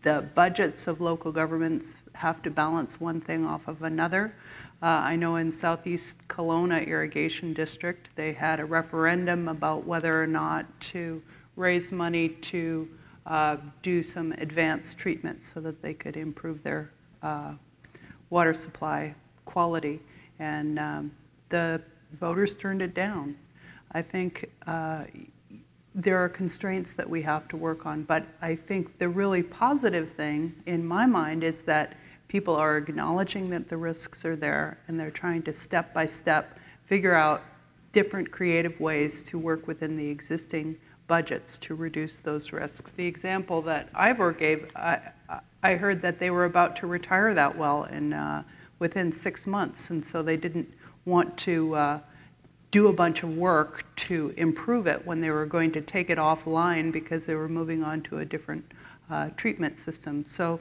S7: the budgets of local governments have to balance one thing off of another. I know in Southeast Kelowna Irrigation District, they had a referendum about whether or not to raise money to do some advanced treatment so that they could improve their water supply quality. And the voters turned it down. I think there are constraints that we have to work on, but I think the really positive thing in my mind is that people are acknowledging that the risks are there, and they're trying to step by step figure out different creative ways to work within the existing budgets to reduce those risks. The example that Ivor gave, I heard that they were about to retire that well within 6 months, and so they didn't want to do a bunch of work to improve it when they were going to take it offline because they were moving on to a different treatment system. So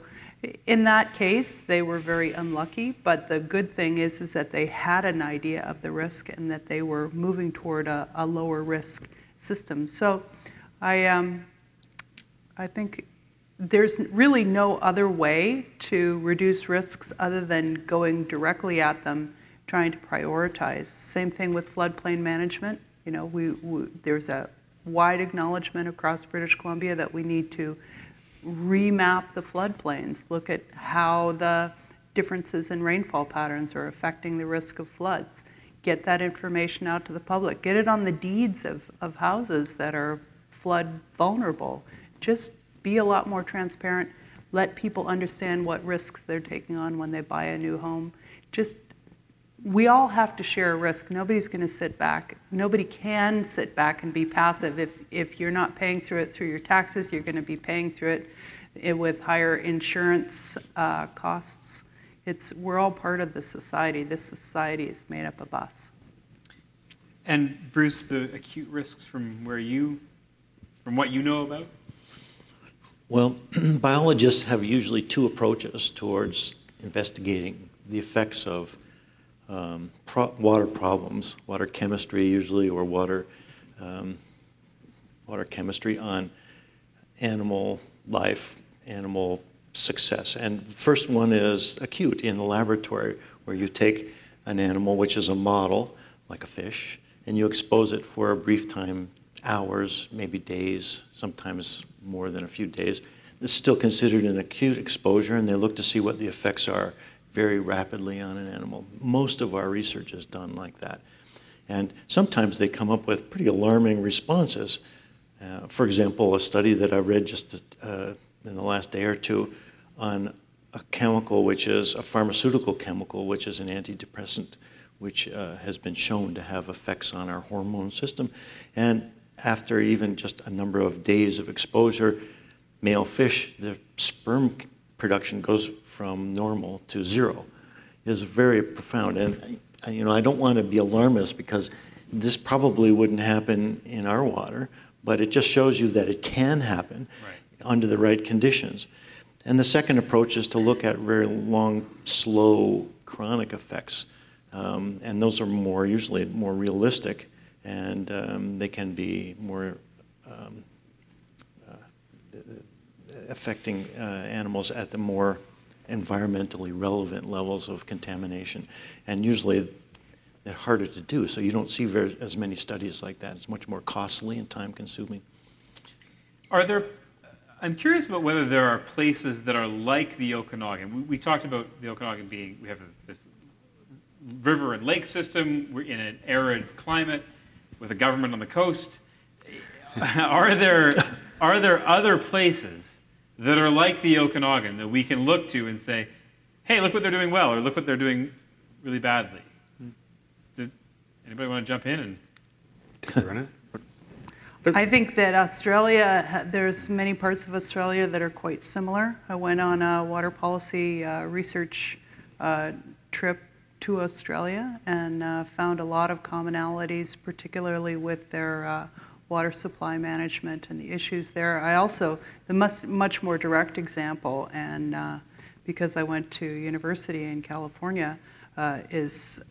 S7: in that case, they were very unlucky, but the good thing is that they had an idea of the risk and that they were moving toward a lower risk system. So I think there's really no other way to reduce risks other than going directly at them, trying to prioritize. Same thing with floodplain management. You know, there's a wide acknowledgement across British Columbia that we need to remap the floodplains, look at how the differences in rainfall patterns are affecting the risk of floods, get that information out to the public, get it on the deeds of houses that are flood vulnerable. Just be a lot more transparent, let people understand what risks they're taking on when they buy a new home. We all have to share a risk. Nobody's going to sit back. Nobody can sit back and be passive. If you're not paying through it through your taxes, you're going to be paying through it with higher insurance costs. We're all part of the society. This society is made up of us.
S4: And Bruce, the acute risks from what you know about?
S5: Well, biologists have usually two approaches towards investigating the effects of water problems, water chemistry usually, or water chemistry on animal life, animal success. And the first one is acute in the laboratory, where you take an animal, which is a model, like a fish, and you expose it for a brief time, hours, maybe days, sometimes more than a few days. This is still considered an acute exposure, and they look to see what the effects are very rapidly on an animal. Most of our research is done like that. And sometimes they come up with pretty alarming responses. For example, a study that I read just in the last day or two on a chemical, which is a pharmaceutical chemical, which is an antidepressant, which has been shown to have effects on our hormone system. And after even just a number of days of exposure, male fish, the sperm production goes from normal to zero. Is very profound. And you know, I don't want to be alarmist, because this probably wouldn't happen in our water, but it just shows you that it can happen under the right conditions. And the second approach is to look at very long, slow, chronic effects. And those are usually more realistic, and they can be more affecting animals at the more environmentally relevant levels of contamination. And usually they're harder to do, so you don't see as many studies like that. It's much more costly and time-consuming.
S4: I'm curious about whether there are places that are like the Okanagan. We talked about the Okanagan we have this river and lake system. We're in an arid climate with a government on the coast. Are there other places that are like the Okanagan that we can look to and say, hey, look what they're doing well, or look what they're doing really badly? Did anybody want to jump in and
S7: I think that Australia, there's many parts of Australia that are quite similar. I went on a water policy research trip to Australia and found a lot of commonalities, particularly with their water supply management and the issues there. The much more direct example, and because I went to university in California, is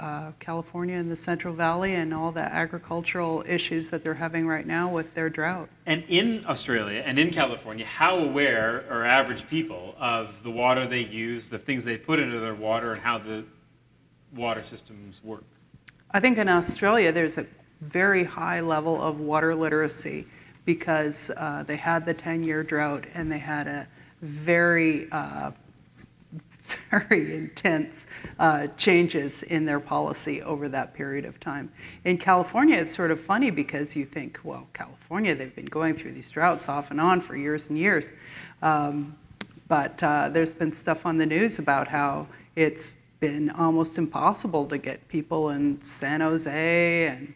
S7: California and the Central Valley and all the agricultural issues that they're having right now with their drought.
S4: And in Australia and in California, how aware are average people of the water they use, the things they put into their water, and how the water systems work?
S7: I think in Australia there's a very high level of water literacy, because they had the 10-year drought and they had a very intense changes in their policy over that period of time. In California, it's sort of funny, because you think, well, California, they've been going through these droughts off and on for years and years. But there's been stuff on the news about how it's been almost impossible to get people in San Jose and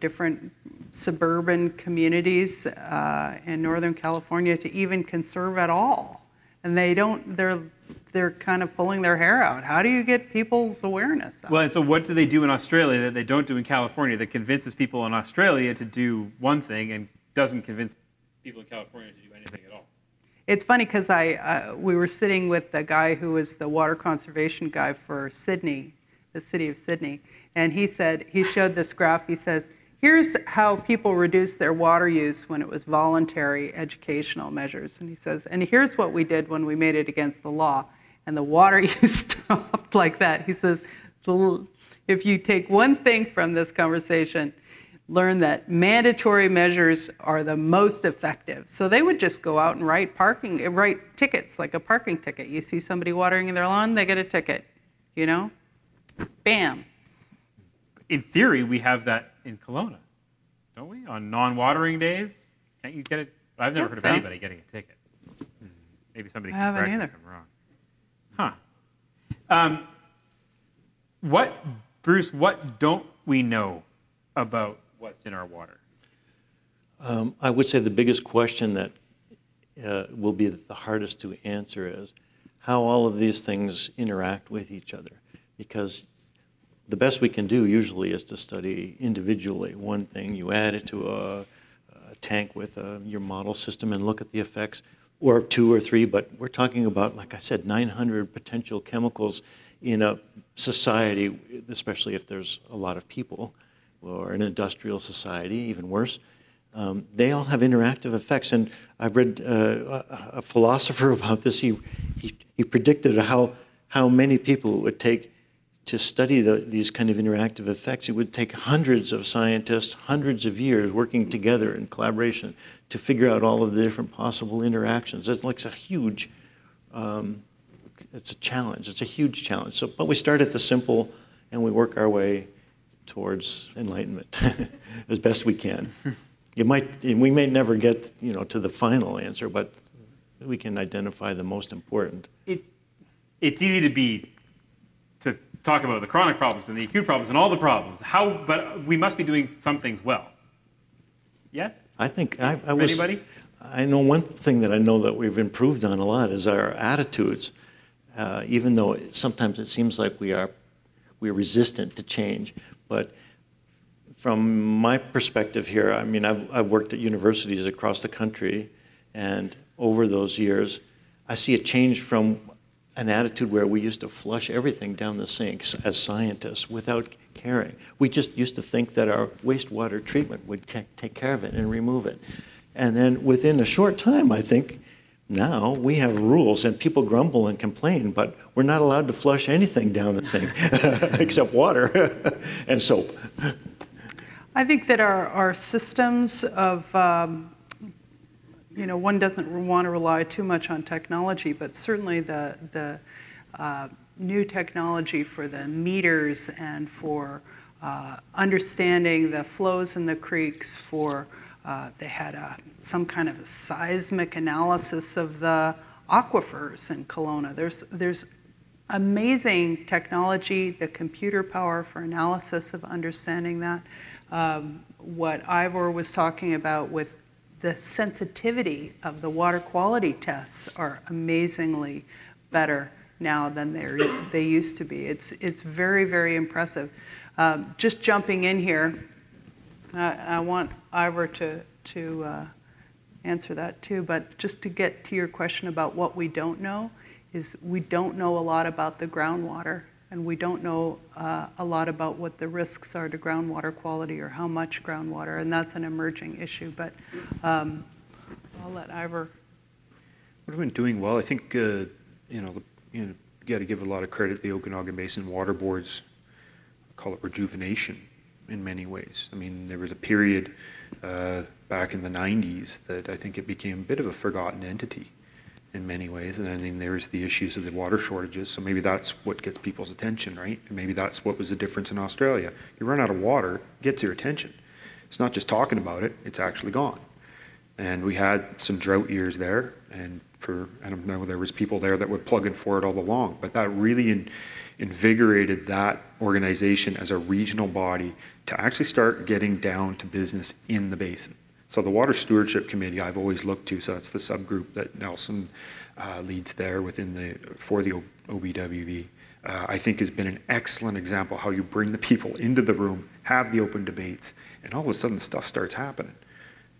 S7: different suburban communities in Northern California to even conserve at all. And they're kind of pulling their hair out. How do you get people's awareness up?
S4: Well, and so what do they do in Australia that they don't do in California that convinces people in Australia to do one thing and doesn't convince people in California to do anything at all?
S7: It's funny, because we were sitting with the guy who was the water conservation guy for Sydney, the city of Sydney, and he showed this graph. He says, here's how people reduced their water use when it was voluntary educational measures. And he says, and here's what we did when we made it against the law, and the water use dropped like that. He says, if you take one thing from this conversation, learn that mandatory measures are the most effective. So they would just go out and write tickets, like a parking ticket. You see somebody watering their lawn, they get a ticket, you know? Bam.
S4: In theory, we have that in Kelowna, don't we? On non-watering days, can't you get it? I've never heard of anybody getting a ticket. Maybe somebody can correct me if I'm wrong. Huh. Bruce, what don't we know about what's in our water?
S5: I would say the biggest question that will be the hardest to answer is how all of these things interact with each other. Because the best we can do usually is to study individually one thing. You add it to a tank with your model system and look at the effects, or 2 or 3, but we're talking about, like I said, 900 potential chemicals in a society, especially if there's a lot of people, or an industrial society, even worse. They all have interactive effects. And I read a philosopher about this. He predicted how many people it would take to study these kind of interactive effects. It would take hundreds of scientists, hundreds of years working together in collaboration to figure out all of the different possible interactions. It's like a huge, it's a challenge. It's a huge challenge. So, but we start at the simple and we work our way towards enlightenment as best we can. We may never get, to the final answer, but we can identify the most important.
S4: It's easy to talk about the chronic problems and the acute problems and all the problems. But we must be doing some things well. Yes?
S5: I think
S4: Anybody?
S5: I know one thing that I know that we've improved on a lot is our attitudes. Even though sometimes it seems like we're resistant to change. But from my perspective here, I mean, I've worked at universities across the country, and over those years, I see a change from an attitude where we used to flush everything down the sink as scientists without caring. We just used to think that our wastewater treatment would take care of it and remove it. And then within a short time, I think, now we have rules, and people grumble and complain, but we're not allowed to flush anything down the sink except water and soap.
S7: I think that our systems of, one doesn't want to rely too much on technology, but certainly the new technology for the meters and for understanding the flows in the creeks, for they had some kind of a seismic analysis of the aquifers in Kelowna. There's amazing technology, the computer power for analysis of understanding that. What Ivor was talking about with the sensitivity of the water quality tests are amazingly better now than they used to be. It's very, very impressive. Just jumping in here, I want Ivor to answer that too, but just to get to your question about what we don't know, is we don't know a lot about the groundwater, and we don't know a lot about what the risks are to groundwater quality or how much groundwater, and that's an emerging issue. But I'll let Ivor.
S6: What have been doing well? I think you got to give a lot of credit to the Okanagan Basin Water Board's, I call it rejuvenation in many ways. I mean, there was a period back in the 90s that I think it became a bit of a forgotten entity in many ways. And I mean, there's the issues of the water shortages. So maybe that's what gets people's attention, right? And maybe that's what was the difference in Australia. You run out of water, it gets your attention. It's not just talking about it, it's actually gone. And we had some drought years there, and I don't know, there was people there that were plugging for it all along, but that really invigorated that organization as a regional body to actually start getting down to business in the basin. So the Water Stewardship Committee I've always looked to, so that's the subgroup that Nelson leads there for the OBWV, I think has been an excellent example how you bring the people into the room, have the open debates, and all of a sudden stuff starts happening.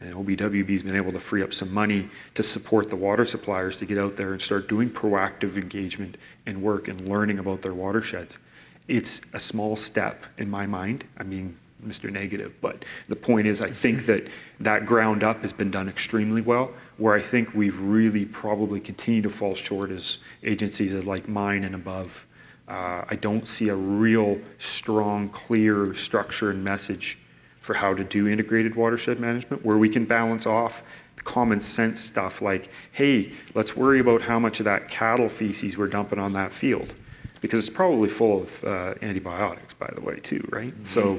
S6: And OBWB's been able to free up some money to support the water suppliers to get out there and start doing proactive engagement and work and learning about their watersheds. It's a small step in my mind. I mean, Mr. Negative. But the point is, I think that ground up has been done extremely well, where I think we've really probably continued to fall short as agencies like mine and above. I don't see a real strong, clear structure and message for how to do integrated watershed management, where we can balance off the common sense stuff like, hey, let's worry about how much of that cattle feces we're dumping on that field, because it's probably full of antibiotics, by the way, too, right? Mm-hmm. So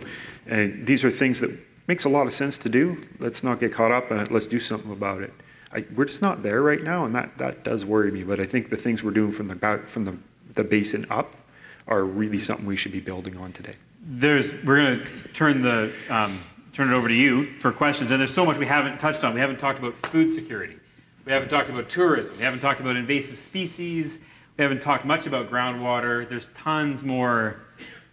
S6: these are things that makes a lot of sense to do. Let's not get caught up in it. Let's do something about it. We're just not there right now, and that does worry me. But I think the things we're doing from the basin up are really something we should be building on today.
S4: We're going to turn it over to you for questions, and there's so much we haven't touched on. We haven't talked about food security. We haven't talked about tourism. We haven't talked about invasive species. We haven't talked much about groundwater. There's tons more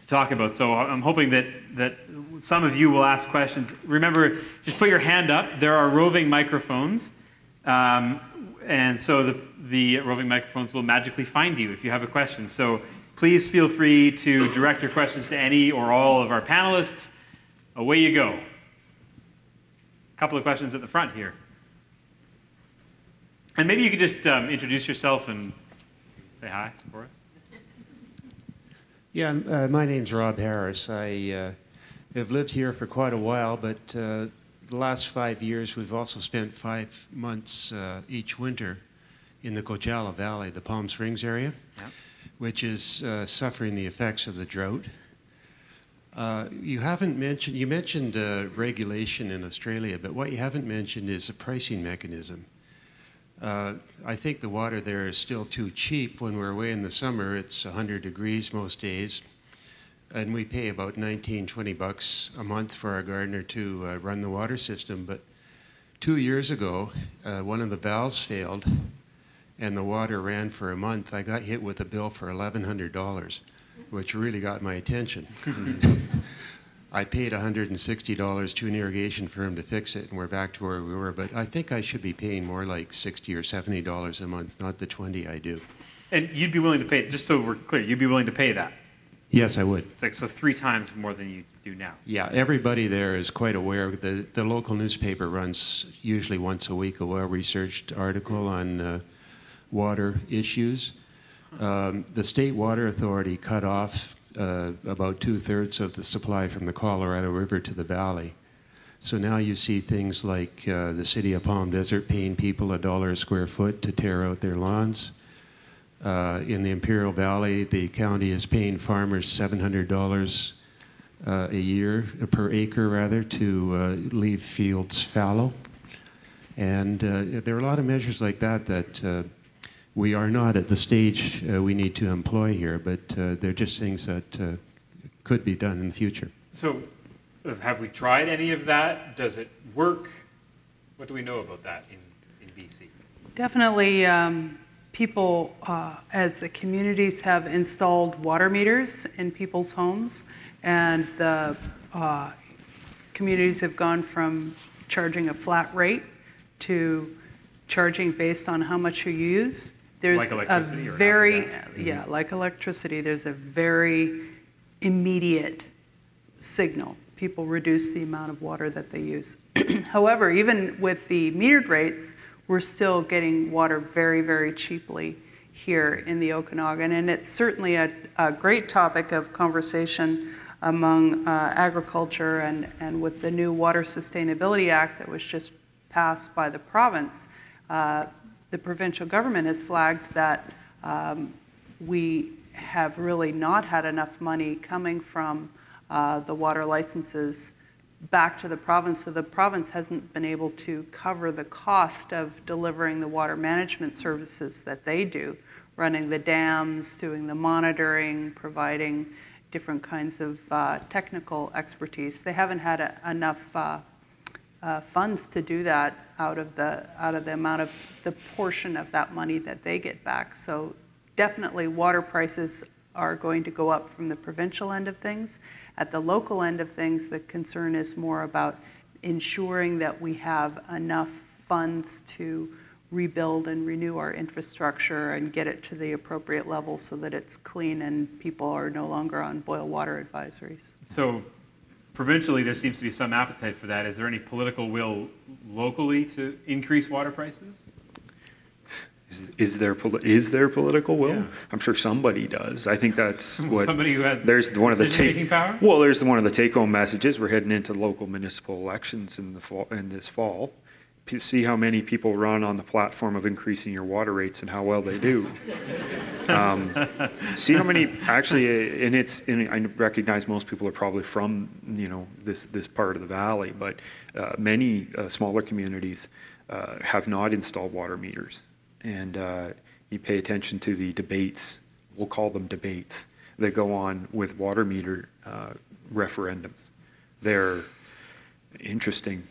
S4: to talk about. So I'm hoping that some of you will ask questions. Remember, just put your hand up. There are roving microphones, and so the roving microphones will magically find you if you have a question. So please feel free to direct your questions to any or all of our panelists. Away you go. A couple of questions at the front here. And maybe you could just introduce yourself and say hi for us.
S8: Yeah, my name's Rob Harris. I have lived here for quite a while, but the last 5 years we've also spent 5 months each winter in the Coachella Valley, the Palm Springs area, yep, which is suffering the effects of the drought. You mentioned regulation in Australia, but what you haven't mentioned is a pricing mechanism. I think the water there is still too cheap. When we're away in the summer, it's 100 degrees most days, and we pay about $19-20 a month for our gardener to run the water system. But 2 years ago, one of the valves failed, and the water ran for a month. I got hit with a bill for $1,100, which really got my attention. I paid $160 to an irrigation firm to fix it, and we're back to where we were. But I think I should be paying more like $60 or $70 a month, not the $20 I do.
S4: And you'd be willing to pay, just so we're clear, you'd be willing to pay that?
S8: Yes, I would.
S4: So 3 times more than you do now?
S8: Yeah, everybody there is quite aware. The local newspaper runs usually once a week a well-researched article on water issues. The State Water Authority cut off about 2/3 of the supply from the Colorado River to the valley. So now you see things like the city of Palm Desert paying people $1 a square foot to tear out their lawns. In the Imperial Valley, the county is paying farmers $700 a year, per acre rather, to leave fields fallow. And there are a lot of measures like that we are not at the stage we need to employ here, but they're just things that could be done in the future.
S4: So have we tried any of that? Does it work? What do we know about that in BC?
S7: Definitely people, as the communities have installed water meters in people's homes, and the communities have gone from charging a flat rate to charging based on how much you use. There's
S4: like electricity,
S7: a very, yeah, like electricity, there's a very immediate signal. People reduce the amount of water that they use. However, even with the metered rates, we're still getting water very, very cheaply here in the Okanagan, and it's certainly a great topic of conversation among agriculture and with the new Water Sustainability Act that was just passed by the province. The provincial government has flagged that we have really not had enough money coming from the water licenses back to the province, so the province hasn't been able to cover the cost of delivering the water management services that they do, running the dams, doing the monitoring, providing different kinds of technical expertise. They haven't had enough funds to do that out of the amount of the portion of that money that they get back. So definitely water prices are going to go up from the provincial end of things. At the local end of things, the concern is more about ensuring that we have enough funds to rebuild and renew our infrastructure and get it to the appropriate level so that it's clean and people are no longer on boil water advisories.
S4: So provincially there seems to be some appetite for that. Is there any political will locally to increase water prices?
S6: Is there political will?
S4: Yeah.
S6: I'm sure somebody does. I think that's what
S4: somebody who has
S6: there's one of the
S4: decision-making power.
S6: Well, there's one of the take-home messages. We're heading into local municipal elections in this fall. See how many people run on the platform of increasing your water rates and how well they do. See how many actually, and I recognize most people are probably from this part of the valley, but many smaller communities have not installed water meters. And you pay attention to the debates, we'll call them debates, that go on with water meter referendums. They're interesting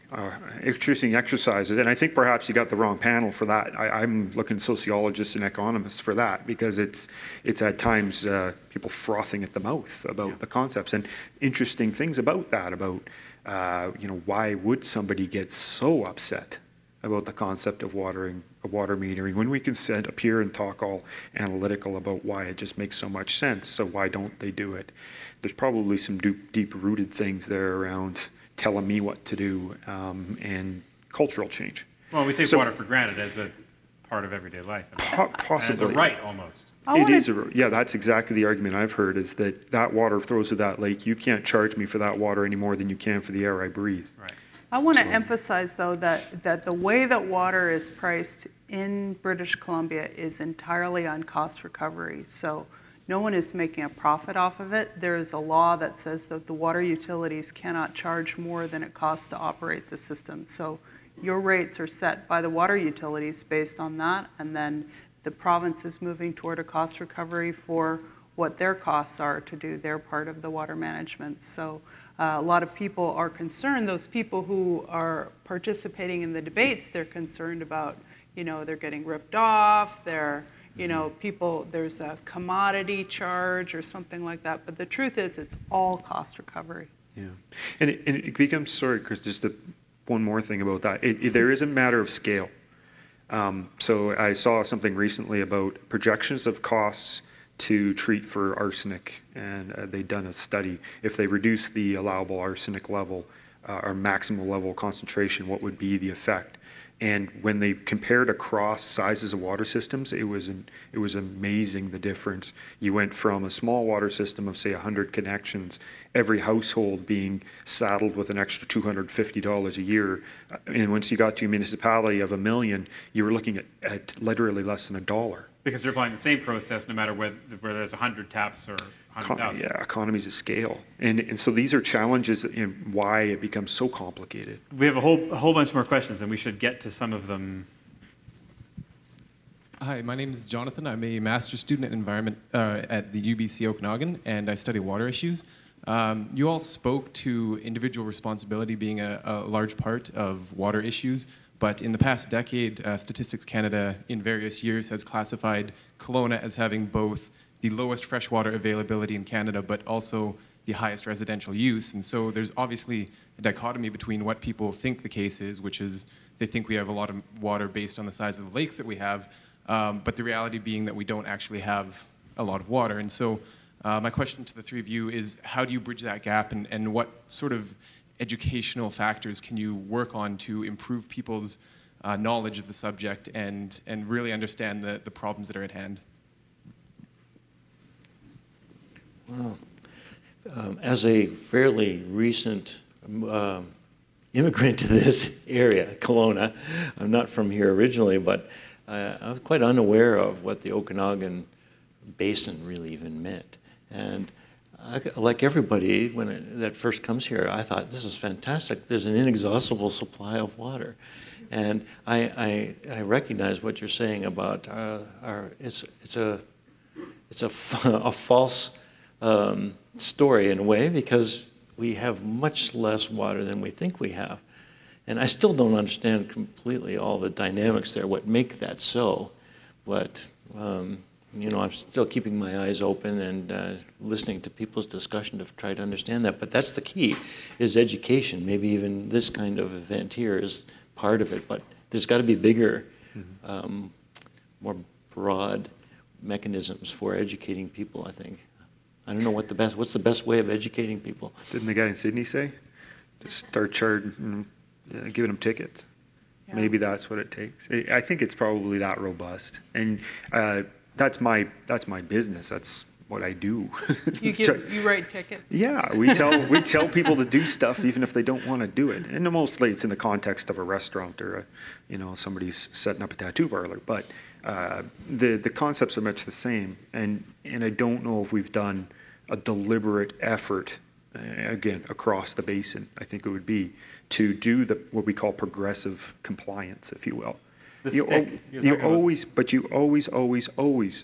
S6: exercises, and I think perhaps you got the wrong panel for that. I'm looking at sociologists and economists for that, because it's at times people frothing at the mouth about the concepts and interesting things about that, about why would somebody get so upset about the concept of water metering when we can sit up here and talk all analytical about why it just makes so much sense. So why don't they do it? There's probably some deep-rooted things there around telling me what to do and cultural change.
S4: Well, we take water for granted as a part of everyday life.
S6: Possibly.
S4: As a right, almost.
S6: Yeah, that's exactly the argument I've heard, is that water flows to that lake. You can't charge me for that water any more than you can for the air I breathe.
S4: Right.
S7: I want to emphasize, though, that the way that water is priced in British Columbia is entirely on cost recovery. So no one is making a profit off of it. There is a law that says that the water utilities cannot charge more than it costs to operate the system. So your rates are set by the water utilities based on that, and then the province is moving toward a cost recovery for what their costs are to do their part of the water management. So a lot of people are concerned, those people who are participating in the debates, they're concerned about, they're getting ripped off, there's a commodity charge or something like that. But the truth is, it's all cost recovery.
S6: Yeah, and it becomes, sorry, Chris, just one more thing about that. There is a matter of scale. So I saw something recently about projections of costs to treat for arsenic, and they'd done a study. If they reduce the allowable arsenic level or maximum level concentration, what would be the effect? And when they compared across sizes of water systems, it was amazing, the difference. You went from a small water system of, say, 100 connections, every household being saddled with an extra $250 a year. And once you got to a municipality of 1 million, you were looking at literally less than $1.
S4: Because they're applying the same process no matter whether there's 100 taps or 100,000.
S6: Yeah, economies of scale. And so these are challenges in why it becomes so complicated.
S4: We have a whole bunch more questions, and we should get to some of them.
S9: Hi, my name is Jonathan. I'm a master's student in environment at the UBC Okanagan, and I study water issues. You all spoke to individual responsibility being a large part of water issues. But in the past decade, Statistics Canada in various years has classified Kelowna as having both the lowest freshwater availability in Canada, but also the highest residential use. And so there's obviously a dichotomy between what people think the case is, which is they think we have a lot of water based on the size of the lakes that we have, but the reality being that we don't actually have a lot of water. And so my question to the three of you is, how do you bridge that gap, and what sort of educational factors can you work on to improve people's knowledge of the subject and really understand the problems that are at hand?
S5: Well, as a fairly recent immigrant to this area, Kelowna, I'm not from here originally, but I was quite unaware of what the Okanagan Basin really even meant. And like everybody, when that first comes here, I thought, this is fantastic. There's an inexhaustible supply of water. And I recognize what you're saying about it's a false story in a way, because we have much less water than we think we have. And I still don't understand completely all the dynamics there, what make that so. But I'm still keeping my eyes open and listening to people's discussion to try to understand that. But that's the key, is education. Maybe even this kind of event here is part of it. But there's got to be bigger, more broad mechanisms for educating people, I think. I don't know what's the best way of educating people.
S6: Didn't the guy in Sydney say? Just start charging, giving them tickets. Yeah. Maybe that's what it takes. I think it's probably that robust, and that's my business. That's what I do.
S7: You write tickets.
S6: Yeah, we tell people to do stuff even if they don't want to do it. And mostly it's in the context of a restaurant or somebody's setting up a tattoo parlor. But the concepts are much the same. And I don't know if we've done a deliberate effort again across the basin. I think it would be to do what we call progressive compliance, if you will. You always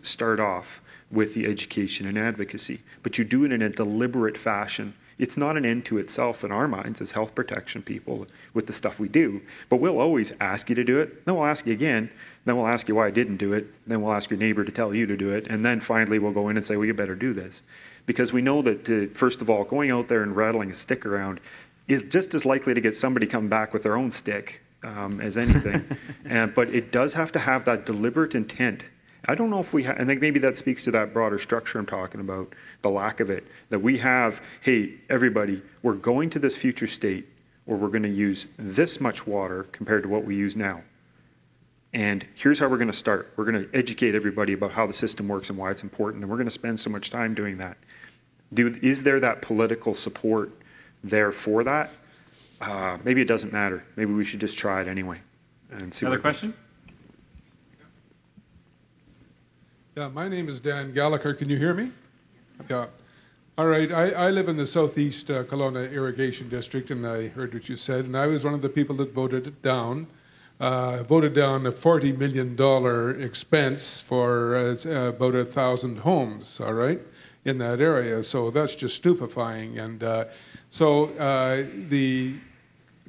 S6: start off with the education and advocacy, but you do it in a deliberate fashion. It's not an end to itself in our minds as health protection people with the stuff we do, but we'll always ask you to do it, then we'll ask you again, then we'll ask you why I didn't do it, then we'll ask your neighbor to tell you to do it, and then finally we'll go in and say, well, you better do this. Because we know that, first of all, going out there and rattling a stick around is just as likely to get somebody come back with their own stick as anything. But it does have to have that deliberate intent. I don't know if we have, and I think maybe that speaks to that broader structure I'm talking about, the lack of it, that we have, hey, everybody, we're going to this future state where we're going to use this much water compared to what we use now. And here's how we're going to start. We're going to educate everybody about how the system works and why it's important, and we're going to spend so much time doing that. Is there that political support there for that? Maybe it doesn't matter. Maybe we should just try it anyway. And see.
S4: Another question?
S10: Yeah, my name is Dan Gallagher. Can you hear me? Yeah. All right. I live in the southeast Kelowna irrigation district, and I heard what you said, and I was one of the people that voted it down. Voted down a $40 million expense for about 1,000 homes, all right, in that area. So that's just stupefying. And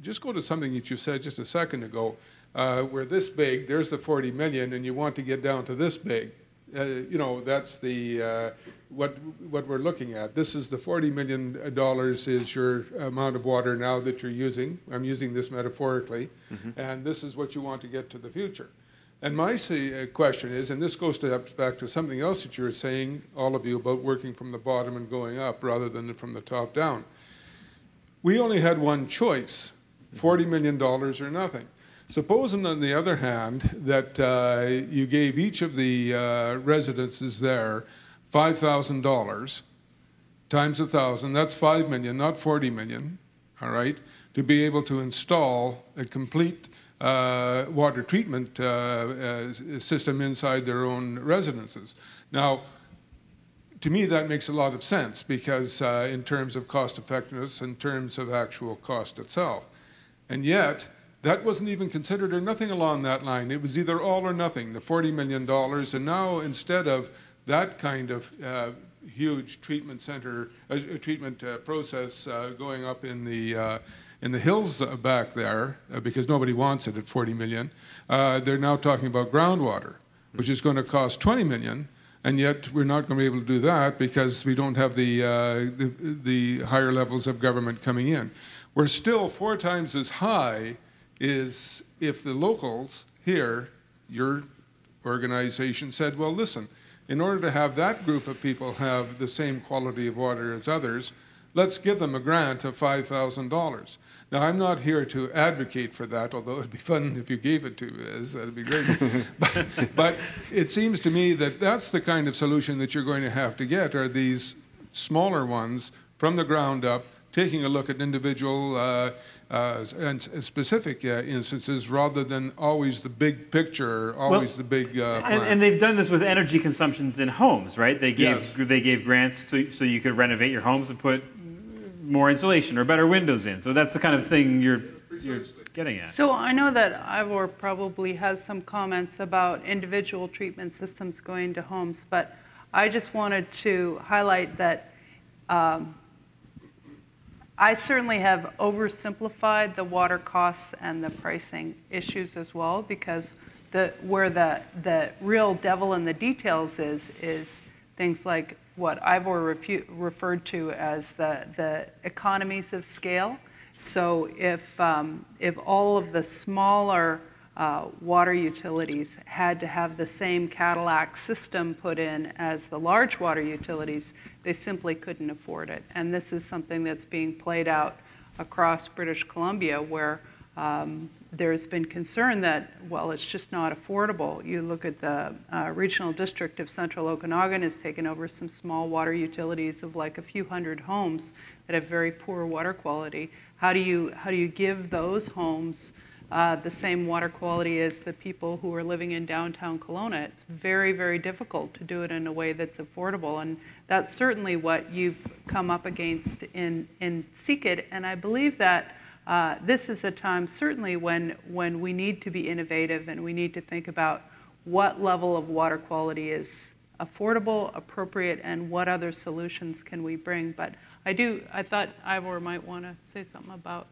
S10: just go to something that you said just a second ago. We're this big, there's the 40 million, and you want to get down to this big. That's the what we're looking at. This is the $40 million is your amount of water now that you're using. I'm using this metaphorically, and this is what you want to get to the future. And my question is, and this goes back to something else that you were saying, all of you, about working from the bottom and going up rather than from the top down. We only had one choice, $40 million or nothing. Supposing, on the other hand, that you gave each of the residences there $5,000 times 1,000, that's 5 million, not 40 million, all right, to be able to install a complete water treatment system inside their own residences. Now, to me, that makes a lot of sense because in terms of cost effectiveness, in terms of actual cost itself. And yet, that wasn't even considered or nothing along that line. It was either all or nothing, the $40 million. And now, instead of that kind of huge treatment center, treatment process going up in the hills back there, because nobody wants it at 40 million, they're now talking about groundwater, which is going to cost 20 million. And yet we're not going to be able to do that because we don't have the higher levels of government coming in. We're still 4 times as high is if the locals here, your organization, said, well, listen, in order to have that group of people have the same quality of water as others, let's give them a grant of $5,000. Now, I'm not here to advocate for that, although it'd be fun if you gave it to us. That'd be great. but it seems to me that that's the kind of solution that you're going to have to get, are these smaller ones from the ground up, taking a look at individual and specific instances rather than always the big picture, always the big plan.
S4: And they've done this with energy consumptions in homes, right? They gave grants so you could renovate your homes and put more insulation or better windows in. So that's the kind of thing you're getting at.
S7: So I know that Ivor probably has some comments about individual treatment systems going to homes, but I just wanted to highlight that I certainly have oversimplified the water costs and the pricing issues as well, because where the real devil in the details is things like what Ivor referred to as the economies of scale. So if all of the smaller water utilities had to have the same Cadillac system put in as the large water utilities, they simply couldn't afford it. And this is something that's being played out across British Columbia, where there's been concern that, well, it's just not affordable. You look at the regional district of Central Okanagan has taken over some small water utilities of like a few hundred homes that have very poor water quality. How do you give those homes the same water quality as the people who are living in downtown Kelowna? It's very, very difficult to do it in a way that's affordable, and that's certainly what you've come up against in CECID, and I believe that this is a time certainly when we need to be innovative and we need to think about what level of water quality is affordable, appropriate, and what other solutions can we bring. But I thought Ivor might want to say something about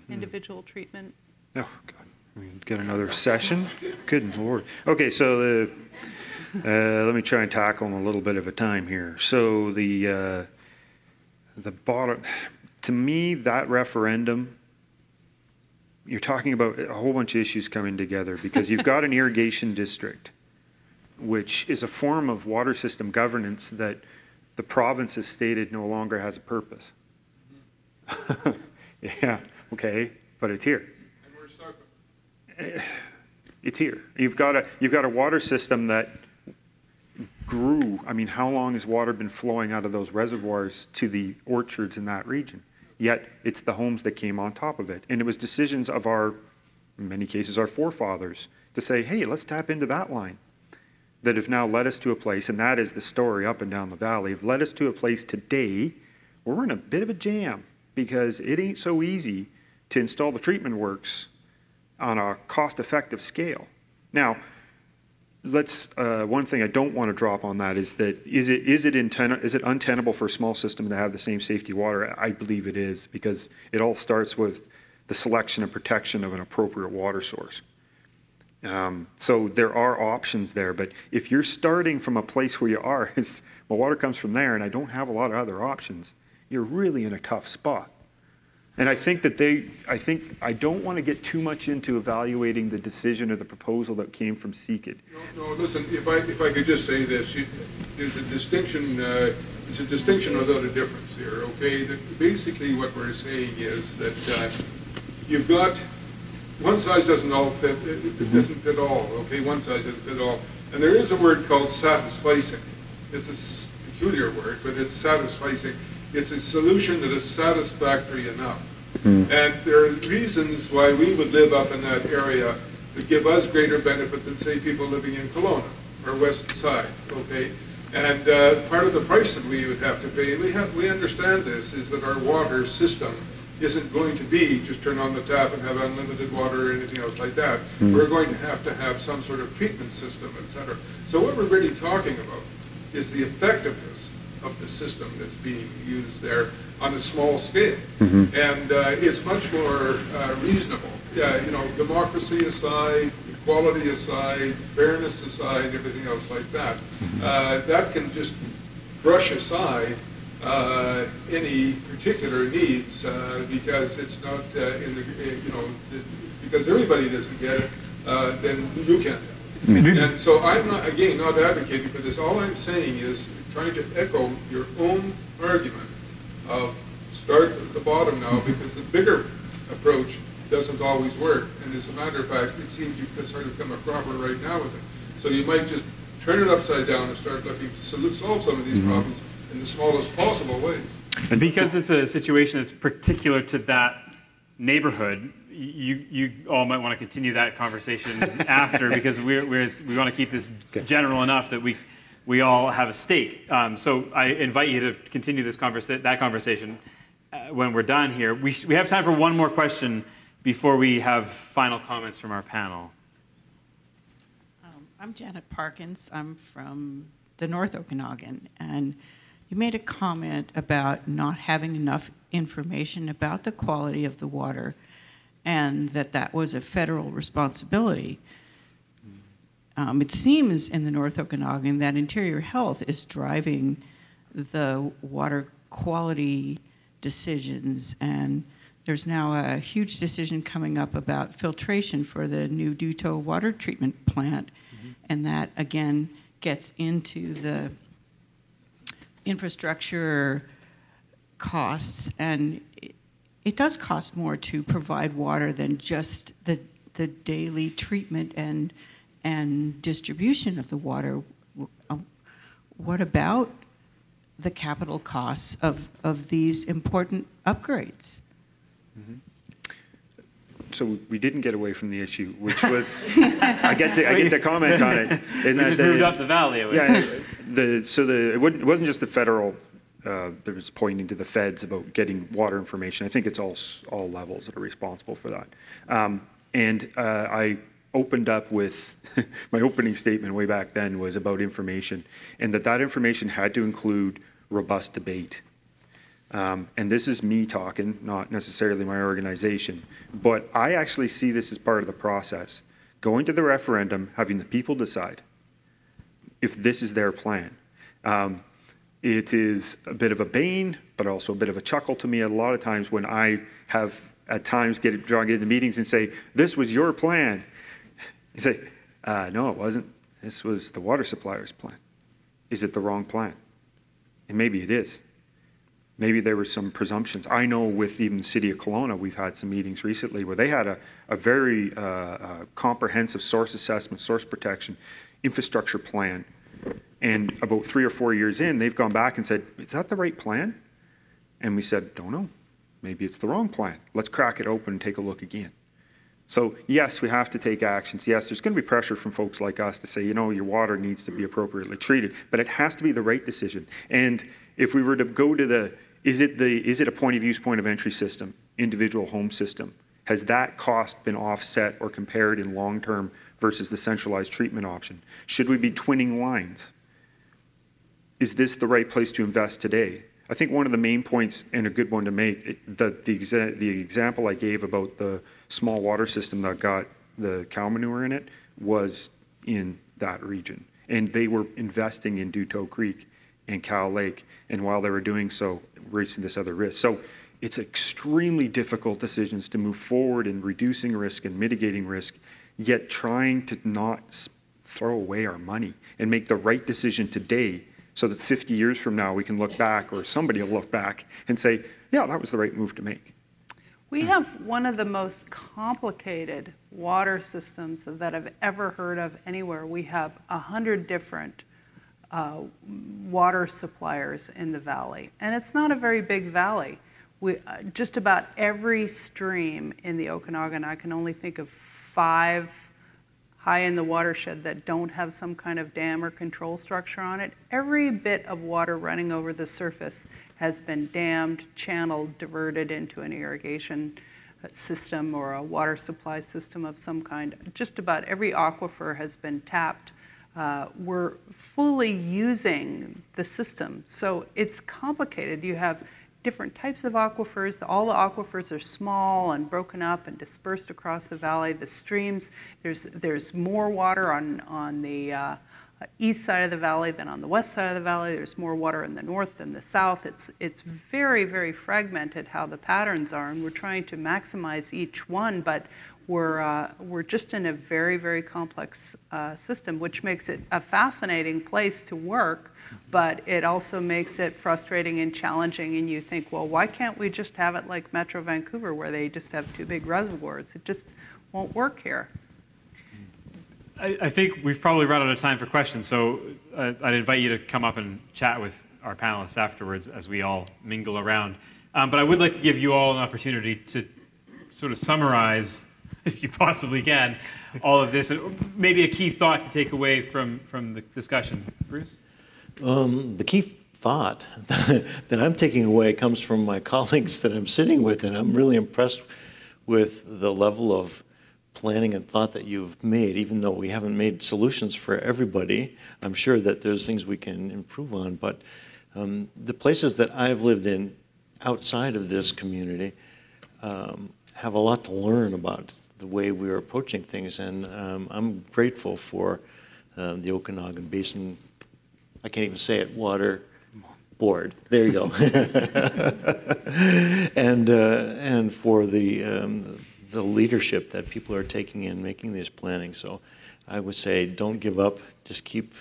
S7: individual treatment.
S6: Oh, God. We get another session? Good Lord. Okay, so let me try and tackle them a little bit at a time here. So the bottom, to me, that referendum, you're talking about a whole bunch of issues coming together, because you've got an irrigation district, which is a form of water system governance that the province has stated no longer has a purpose. Yeah, okay, but it's here.
S10: And we're stuck with it.
S6: It's here. You've got a water system that grew. I mean, how long has water been flowing out of those reservoirs to the orchards in that region? Yet it's the homes that came on top of it. And it was decisions of in many cases, our forefathers to say, hey, let's tap into that line, that have now led us to a place, and that is the story up and down the valley, have led us to a place today where we're in a bit of a jam, because it ain't so easy to install the treatment works on a cost-effective scale. Now, one thing I don't want to drop on that is that is it untenable for a small system to have the same safety water? I believe it is, because it all starts with the selection and protection of an appropriate water source. So there are options there, but if you're starting from a place where you are, my water comes from there and I don't have a lot of other options, you're really in a tough spot. And I think that I don't want to get too much into evaluating the decision or the proposal that came from CECID.
S10: No, listen, if I could just say this, there's a distinction, it's a distinction without a difference here, okay? Basically what we're saying is that you've got, one size doesn't all fit, it doesn't fit all, okay? One size doesn't fit all. And there is a word called satisficing. It's a peculiar word, but it's satisficing. It's a solution that is satisfactory enough. And there are reasons why we would live up in that area that give us greater benefit than, say, people living in Kelowna or West Side, okay? And part of the price that we would have to pay, and we understand this, is that our water system isn't going to be just turn on the tap and have unlimited water or anything else like that. We're going to have some sort of treatment system, et cetera. So what we're really talking about is the effectiveness of the system that's being used there on a small scale. And it's much more reasonable. Democracy aside, equality aside, fairness aside, everything else like that. That can just brush aside any particular needs because it's not because everybody doesn't get it, then you can't. And so I'm not advocating for this. All I'm saying is trying to echo your own argument of start at the bottom now, because the bigger approach doesn't always work. And as a matter of fact, it seems you could sort of come a cropper right now with it. So you might just turn it upside down and start looking to solve some of these problems in the smallest possible ways.
S4: And because it's a situation that's particular to that neighborhood, you all might want to continue that conversation after, because we want to keep this general enough that we all have a stake. So I invite you to continue that conversation when we're done here. We have time for one more question before we have final comments from our panel.
S11: I'm Janet Parkins. I'm from the North Okanagan, and you made a comment about not having enough information about the quality of the water, and that was a federal responsibility. It seems in the North Okanagan that Interior Health is driving the water quality decisions and there's now a huge decision coming up about filtration for the new Duto water treatment plant, and that again gets into the infrastructure costs, and it does cost more to provide water than just the daily treatment and distribution of the water. What about the capital costs of these important upgrades?
S6: So we didn't get away from the issue, which was I get to comment on it.
S4: And just moved up the valley.
S6: Yeah. It wasn't just the federal that was pointing to the feds about getting water information. I think it's all levels that are responsible for that. I opened up with my opening statement way back then was about information, and that information had to include robust debate. And this is me talking, not necessarily my organization, but I actually see this as part of the process. Going to the referendum, having the people decide if this is their plan. It is a bit of a bane, but also a bit of a chuckle to me a lot of times when I have at times drawn into meetings and say, this was your plan. You say, no, it wasn't. This was the water supplier's plan. Is it the wrong plan? And maybe it is. Maybe there were some presumptions. I know with even the city of Kelowna, we've had some meetings recently where they had a very comprehensive source assessment, source protection, infrastructure plan. And about 3 or 4 years in, they've gone back and said, is that the right plan? And we said, don't know. Maybe it's the wrong plan. Let's crack it open and take a look again. So yes, we have to take actions. Yes, there's going to be pressure from folks like us to say, you know, your water needs to be appropriately treated, but it has to be the right decision. And if we were to go to the, is it a point of use, point of entry system, individual home system? Has that cost been offset or compared in long term versus the centralized treatment option? Should we be twinning lines? Is this the right place to invest today? I think one of the main points, and a good one to make, the example I gave about the small water system that got the cow manure in it was in that region. And they were investing in Duto Creek and Cow Lake, and while they were doing so, raising this other risk. So it's extremely difficult decisions to move forward in reducing risk and mitigating risk, yet trying to not throw away our money and make the right decision today so that 50 years from now we can look back, or somebody will look back and say, yeah, that was the right move to make.
S7: We have one of the most complicated water systems that I've ever heard of anywhere. We have 100 different water suppliers in the valley, and it's not a very big valley. Just about every stream in the Okanagan, I can only think of 5 high in the watershed that don't have some kind of dam or control structure on it. Every bit of water running over the surface has been dammed, channeled, diverted into an irrigation system or a water supply system of some kind. Just about every aquifer has been tapped. We're fully using the system. So it's complicated. You have different types of aquifers. All the aquifers are small and broken up and dispersed across the valley. The streams, there's more water on the east side of the valley than on the west side of the valley. There's more water in the north than the south. It's very, very fragmented how the patterns are, and we're trying to maximize each one, but we're just in a very, very complex system, which makes it a fascinating place to work, but it also makes it frustrating and challenging, and you think, well, why can't we just have it like Metro Vancouver, where they just have 2 big reservoirs? It just won't work here.
S4: I think we've probably run out of time for questions, so I'd invite you to come up and chat with our panelists afterwards as we all mingle around. But I would like to give you all an opportunity to sort of summarize, if you possibly can, all of this, and maybe a key thought to take away from the discussion. Bruce?
S5: The key thought that I'm taking away comes from my colleagues that I'm sitting with, and I'm really impressed with the level of planning and thought that you've made. Even though we haven't made solutions for everybody, I'm sure that there's things we can improve on. But the places that I've lived in outside of this community have a lot to learn about the way we are approaching things, and I'm grateful for the Okanagan Basin, I can't even say it, water board. There you go. And for the leadership that people are taking in making this planning. So I would say don't give up. Just keep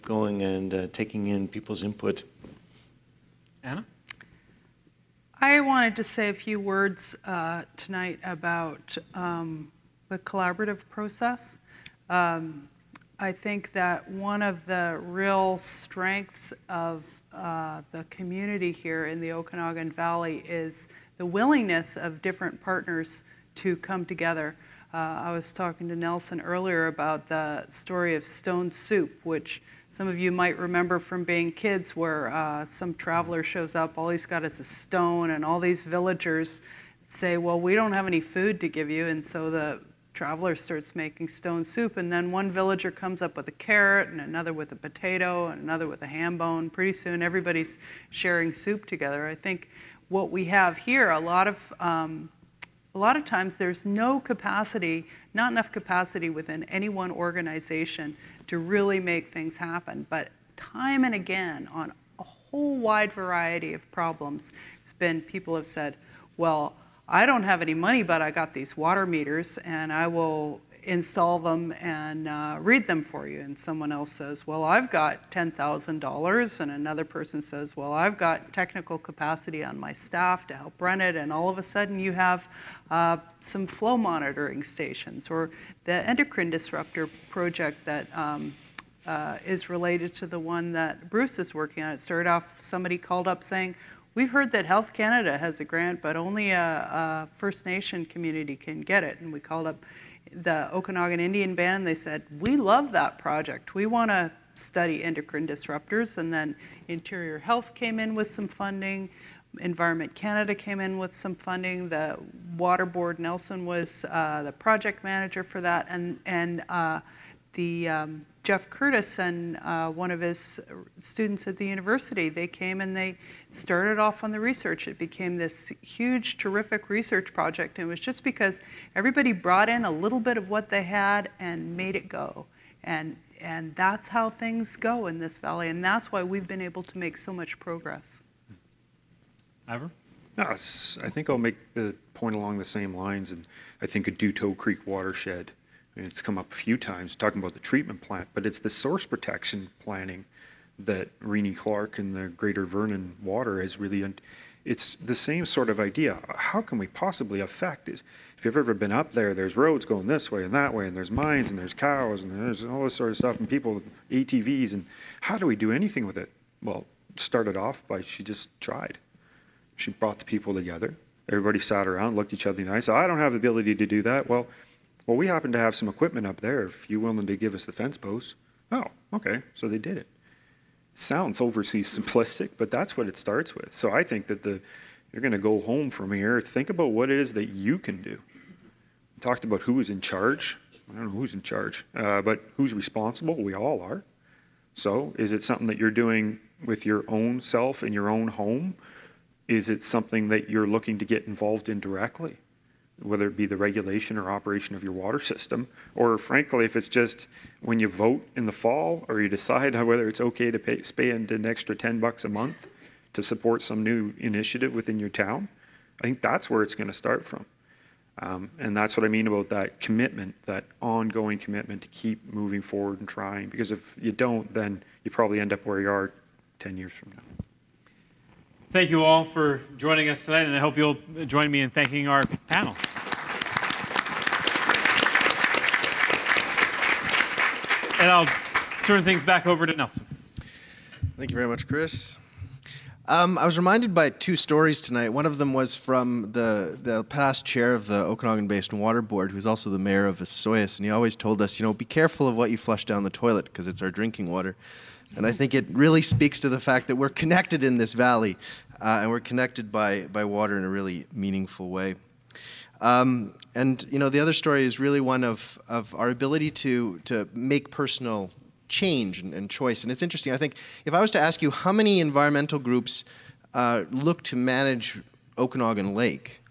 S5: going and taking in people's input.
S4: Anna?
S7: I wanted to say a few words tonight about the collaborative process. I think that one of the real strengths of the community here in the Okanagan Valley is the willingness of different partners to come together. I was talking to Nelson earlier about the story of Stone Soup, which some of you might remember from being kids, where some traveler shows up, all he's got is a stone, and all these villagers say, well, we don't have any food to give you, and so the traveler starts making stone soup, and then one villager comes up with a carrot, and another with a potato, and another with a ham bone. Pretty soon everybody's sharing soup together. I think what we have here, a lot of times there's no capacity, not enough capacity within any one organization to really make things happen. But time and again, on a whole wide variety of problems, it's been, people have said, well, I don't have any money, but I got these water meters, and I will install them and read them for you. And someone else says, well, I've got $10,000, and another person says, well, I've got technical capacity on my staff to help run it, and all of a sudden you have some flow monitoring stations, or the endocrine disruptor project that is related to the one that Bruce is working on. It started off, somebody called up saying, we've heard that Health Canada has a grant, but only a First Nation community can get it. And we called up the Okanagan Indian Band, and they said, we love that project. We want to study endocrine disruptors. And then Interior Health came in with some funding. Environment Canada came in with some funding. The Water Board, Nelson was the project manager for that. And Jeff Curtis and one of his students at the university, they came and they started off on the research. It became this huge, terrific research project. And it was just because everybody brought in a little bit of what they had and made it go. And that's how things go in this valley. And that's why we've been able to make so much progress.
S4: Ivor?
S6: No, I think I'll make the point along the same lines. And I think a Duto Creek watershed, and it's come up a few times talking about the treatment plant, but it's the source protection planning that Renee Clark and the Greater Vernon Water has really, it's the same sort of idea. How can we possibly affect is, if you've ever been up there, there's roads going this way and that way, and there's mines, and there's cows, and there's all this sort of stuff, and people with ATVs, and how do we do anything with it? Well, it started off by, she just tried. She brought the people together. Everybody sat around, looked each other in the eye, said, I don't have the ability to do that. Well, we happen to have some equipment up there. If you're willing to give us the fence posts. Oh, okay. So they did it. It sounds overseas simplistic, but that's what it starts with. So I think that you're going to go home from here, think about what it is that you can do. We talked about who is in charge. I don't know who's in charge, but who's responsible? We all are. So is it something that you're doing with your own self in your own home? Is it something that you're looking to get involved in directly? Whether it be the regulation or operation of your water system, or frankly, if it's just when you vote in the fall, or you decide whether it's okay to spend an extra $10 a month to support some new initiative within your town, I think that's where it's going to start from. And that's what I mean about that commitment, that ongoing commitment to keep moving forward and trying, because if you don't, then you probably end up where you are 10 years from now.
S4: Thank you all for joining us tonight, and I hope you'll join me in thanking our panel. And I'll turn things back over to Nelson.
S1: Thank you very much, Chris. I was reminded by two stories tonight. One of them was from the past chair of the Okanagan Basin Water Board, who's also the mayor of Osoyoos, and he always told us, be careful of what you flush down the toilet, because it's our drinking water. And I think it really speaks to the fact that we're connected in this valley, and we're connected by water in a really meaningful way. And the other story is really one of our ability to make personal change and choice. And it's interesting. I think if I was to ask you how many environmental groups look to manage Okanagan Lake,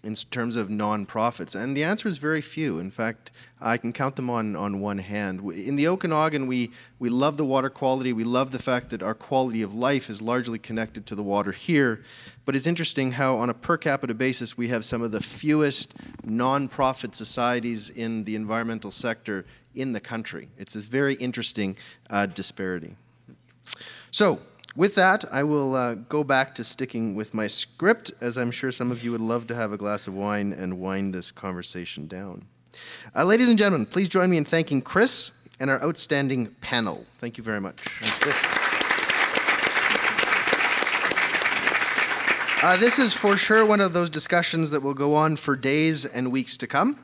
S1: in terms of nonprofits? And the answer is very few. In fact, I can count them on one hand. In the Okanagan, we love the water quality. We love the fact that our quality of life is largely connected to the water here. But it's interesting how, on a per capita basis, we have some of the fewest nonprofit societies in the environmental sector in the country. It's this very interesting disparity. So, with that, I will go back to sticking with my script, as I'm sure some of you would love to have a glass of wine and wind this conversation down. Ladies and gentlemen, please join me in thanking Chris and our outstanding panel. Thank you very much.
S5: Thanks, Chris.
S1: This is for sure one of those discussions that will go on for days and weeks to come.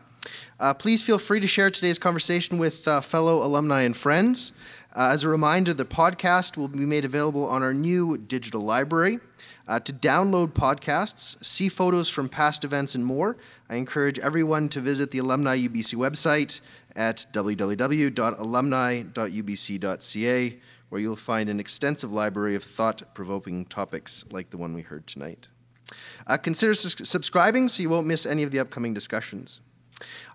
S1: Please feel free to share today's conversation with fellow alumni and friends. As a reminder, the podcast will be made available on our new digital library. To download podcasts, see photos from past events and more, I encourage everyone to visit the Alumni UBC website at www.alumni.ubc.ca, where you'll find an extensive library of thought-provoking topics like the one we heard tonight. Consider subscribing so you won't miss any of the upcoming discussions.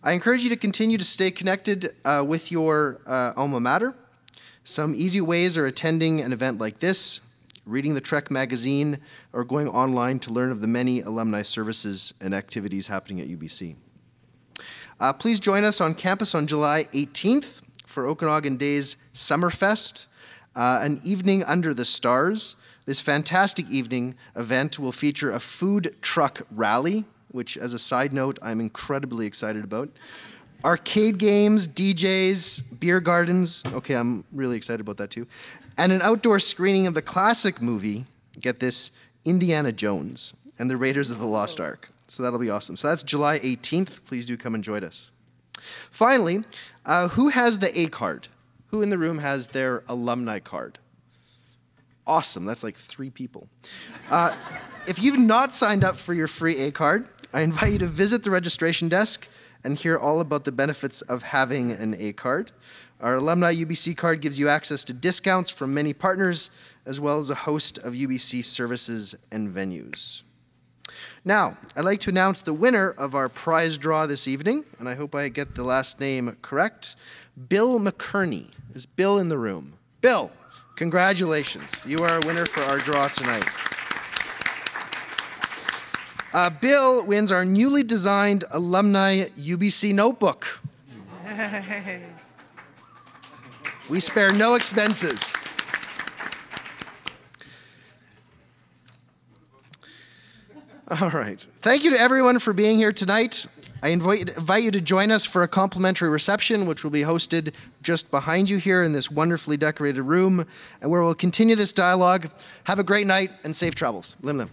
S1: I encourage you to continue to stay connected with your alma mater. Some easy ways are attending an event like this, reading the Trek magazine, or going online to learn of the many alumni services and activities happening at UBC. Please join us on campus on July 18th for Okanagan Days Summerfest, an evening under the stars. This fantastic evening event will feature a food truck rally, which, as a side note, I'm incredibly excited about. Arcade games, DJs, beer gardens. Okay, I'm really excited about that too. And an outdoor screening of the classic movie, get this, Indiana Jones and the Raiders of the Lost Ark. So that'll be awesome. So that's July 18th. Please do come and join us. Finally, who has the A card? Who in the room has their alumni card? Awesome. That's like 3 people. If you've not signed up for your free A card, I invite you to visit the registration desk and hear all about the benefits of having an A card. Our Alumni UBC card gives you access to discounts from many partners, as well as a host of UBC services and venues. Now, I'd like to announce the winner of our prize draw this evening, and I hope I get the last name correct. Bill McKerney. Is Bill in the room? Bill, congratulations. You are a winner for our draw tonight. Bill wins our newly designed Alumni UBC notebook. We spare no expenses. All right. Thank you to everyone for being here tonight. I invite you to join us for a complimentary reception, which will be hosted just behind you here in this wonderfully decorated room, and where we'll continue this dialogue. Have a great night and safe travels. Lim Lim.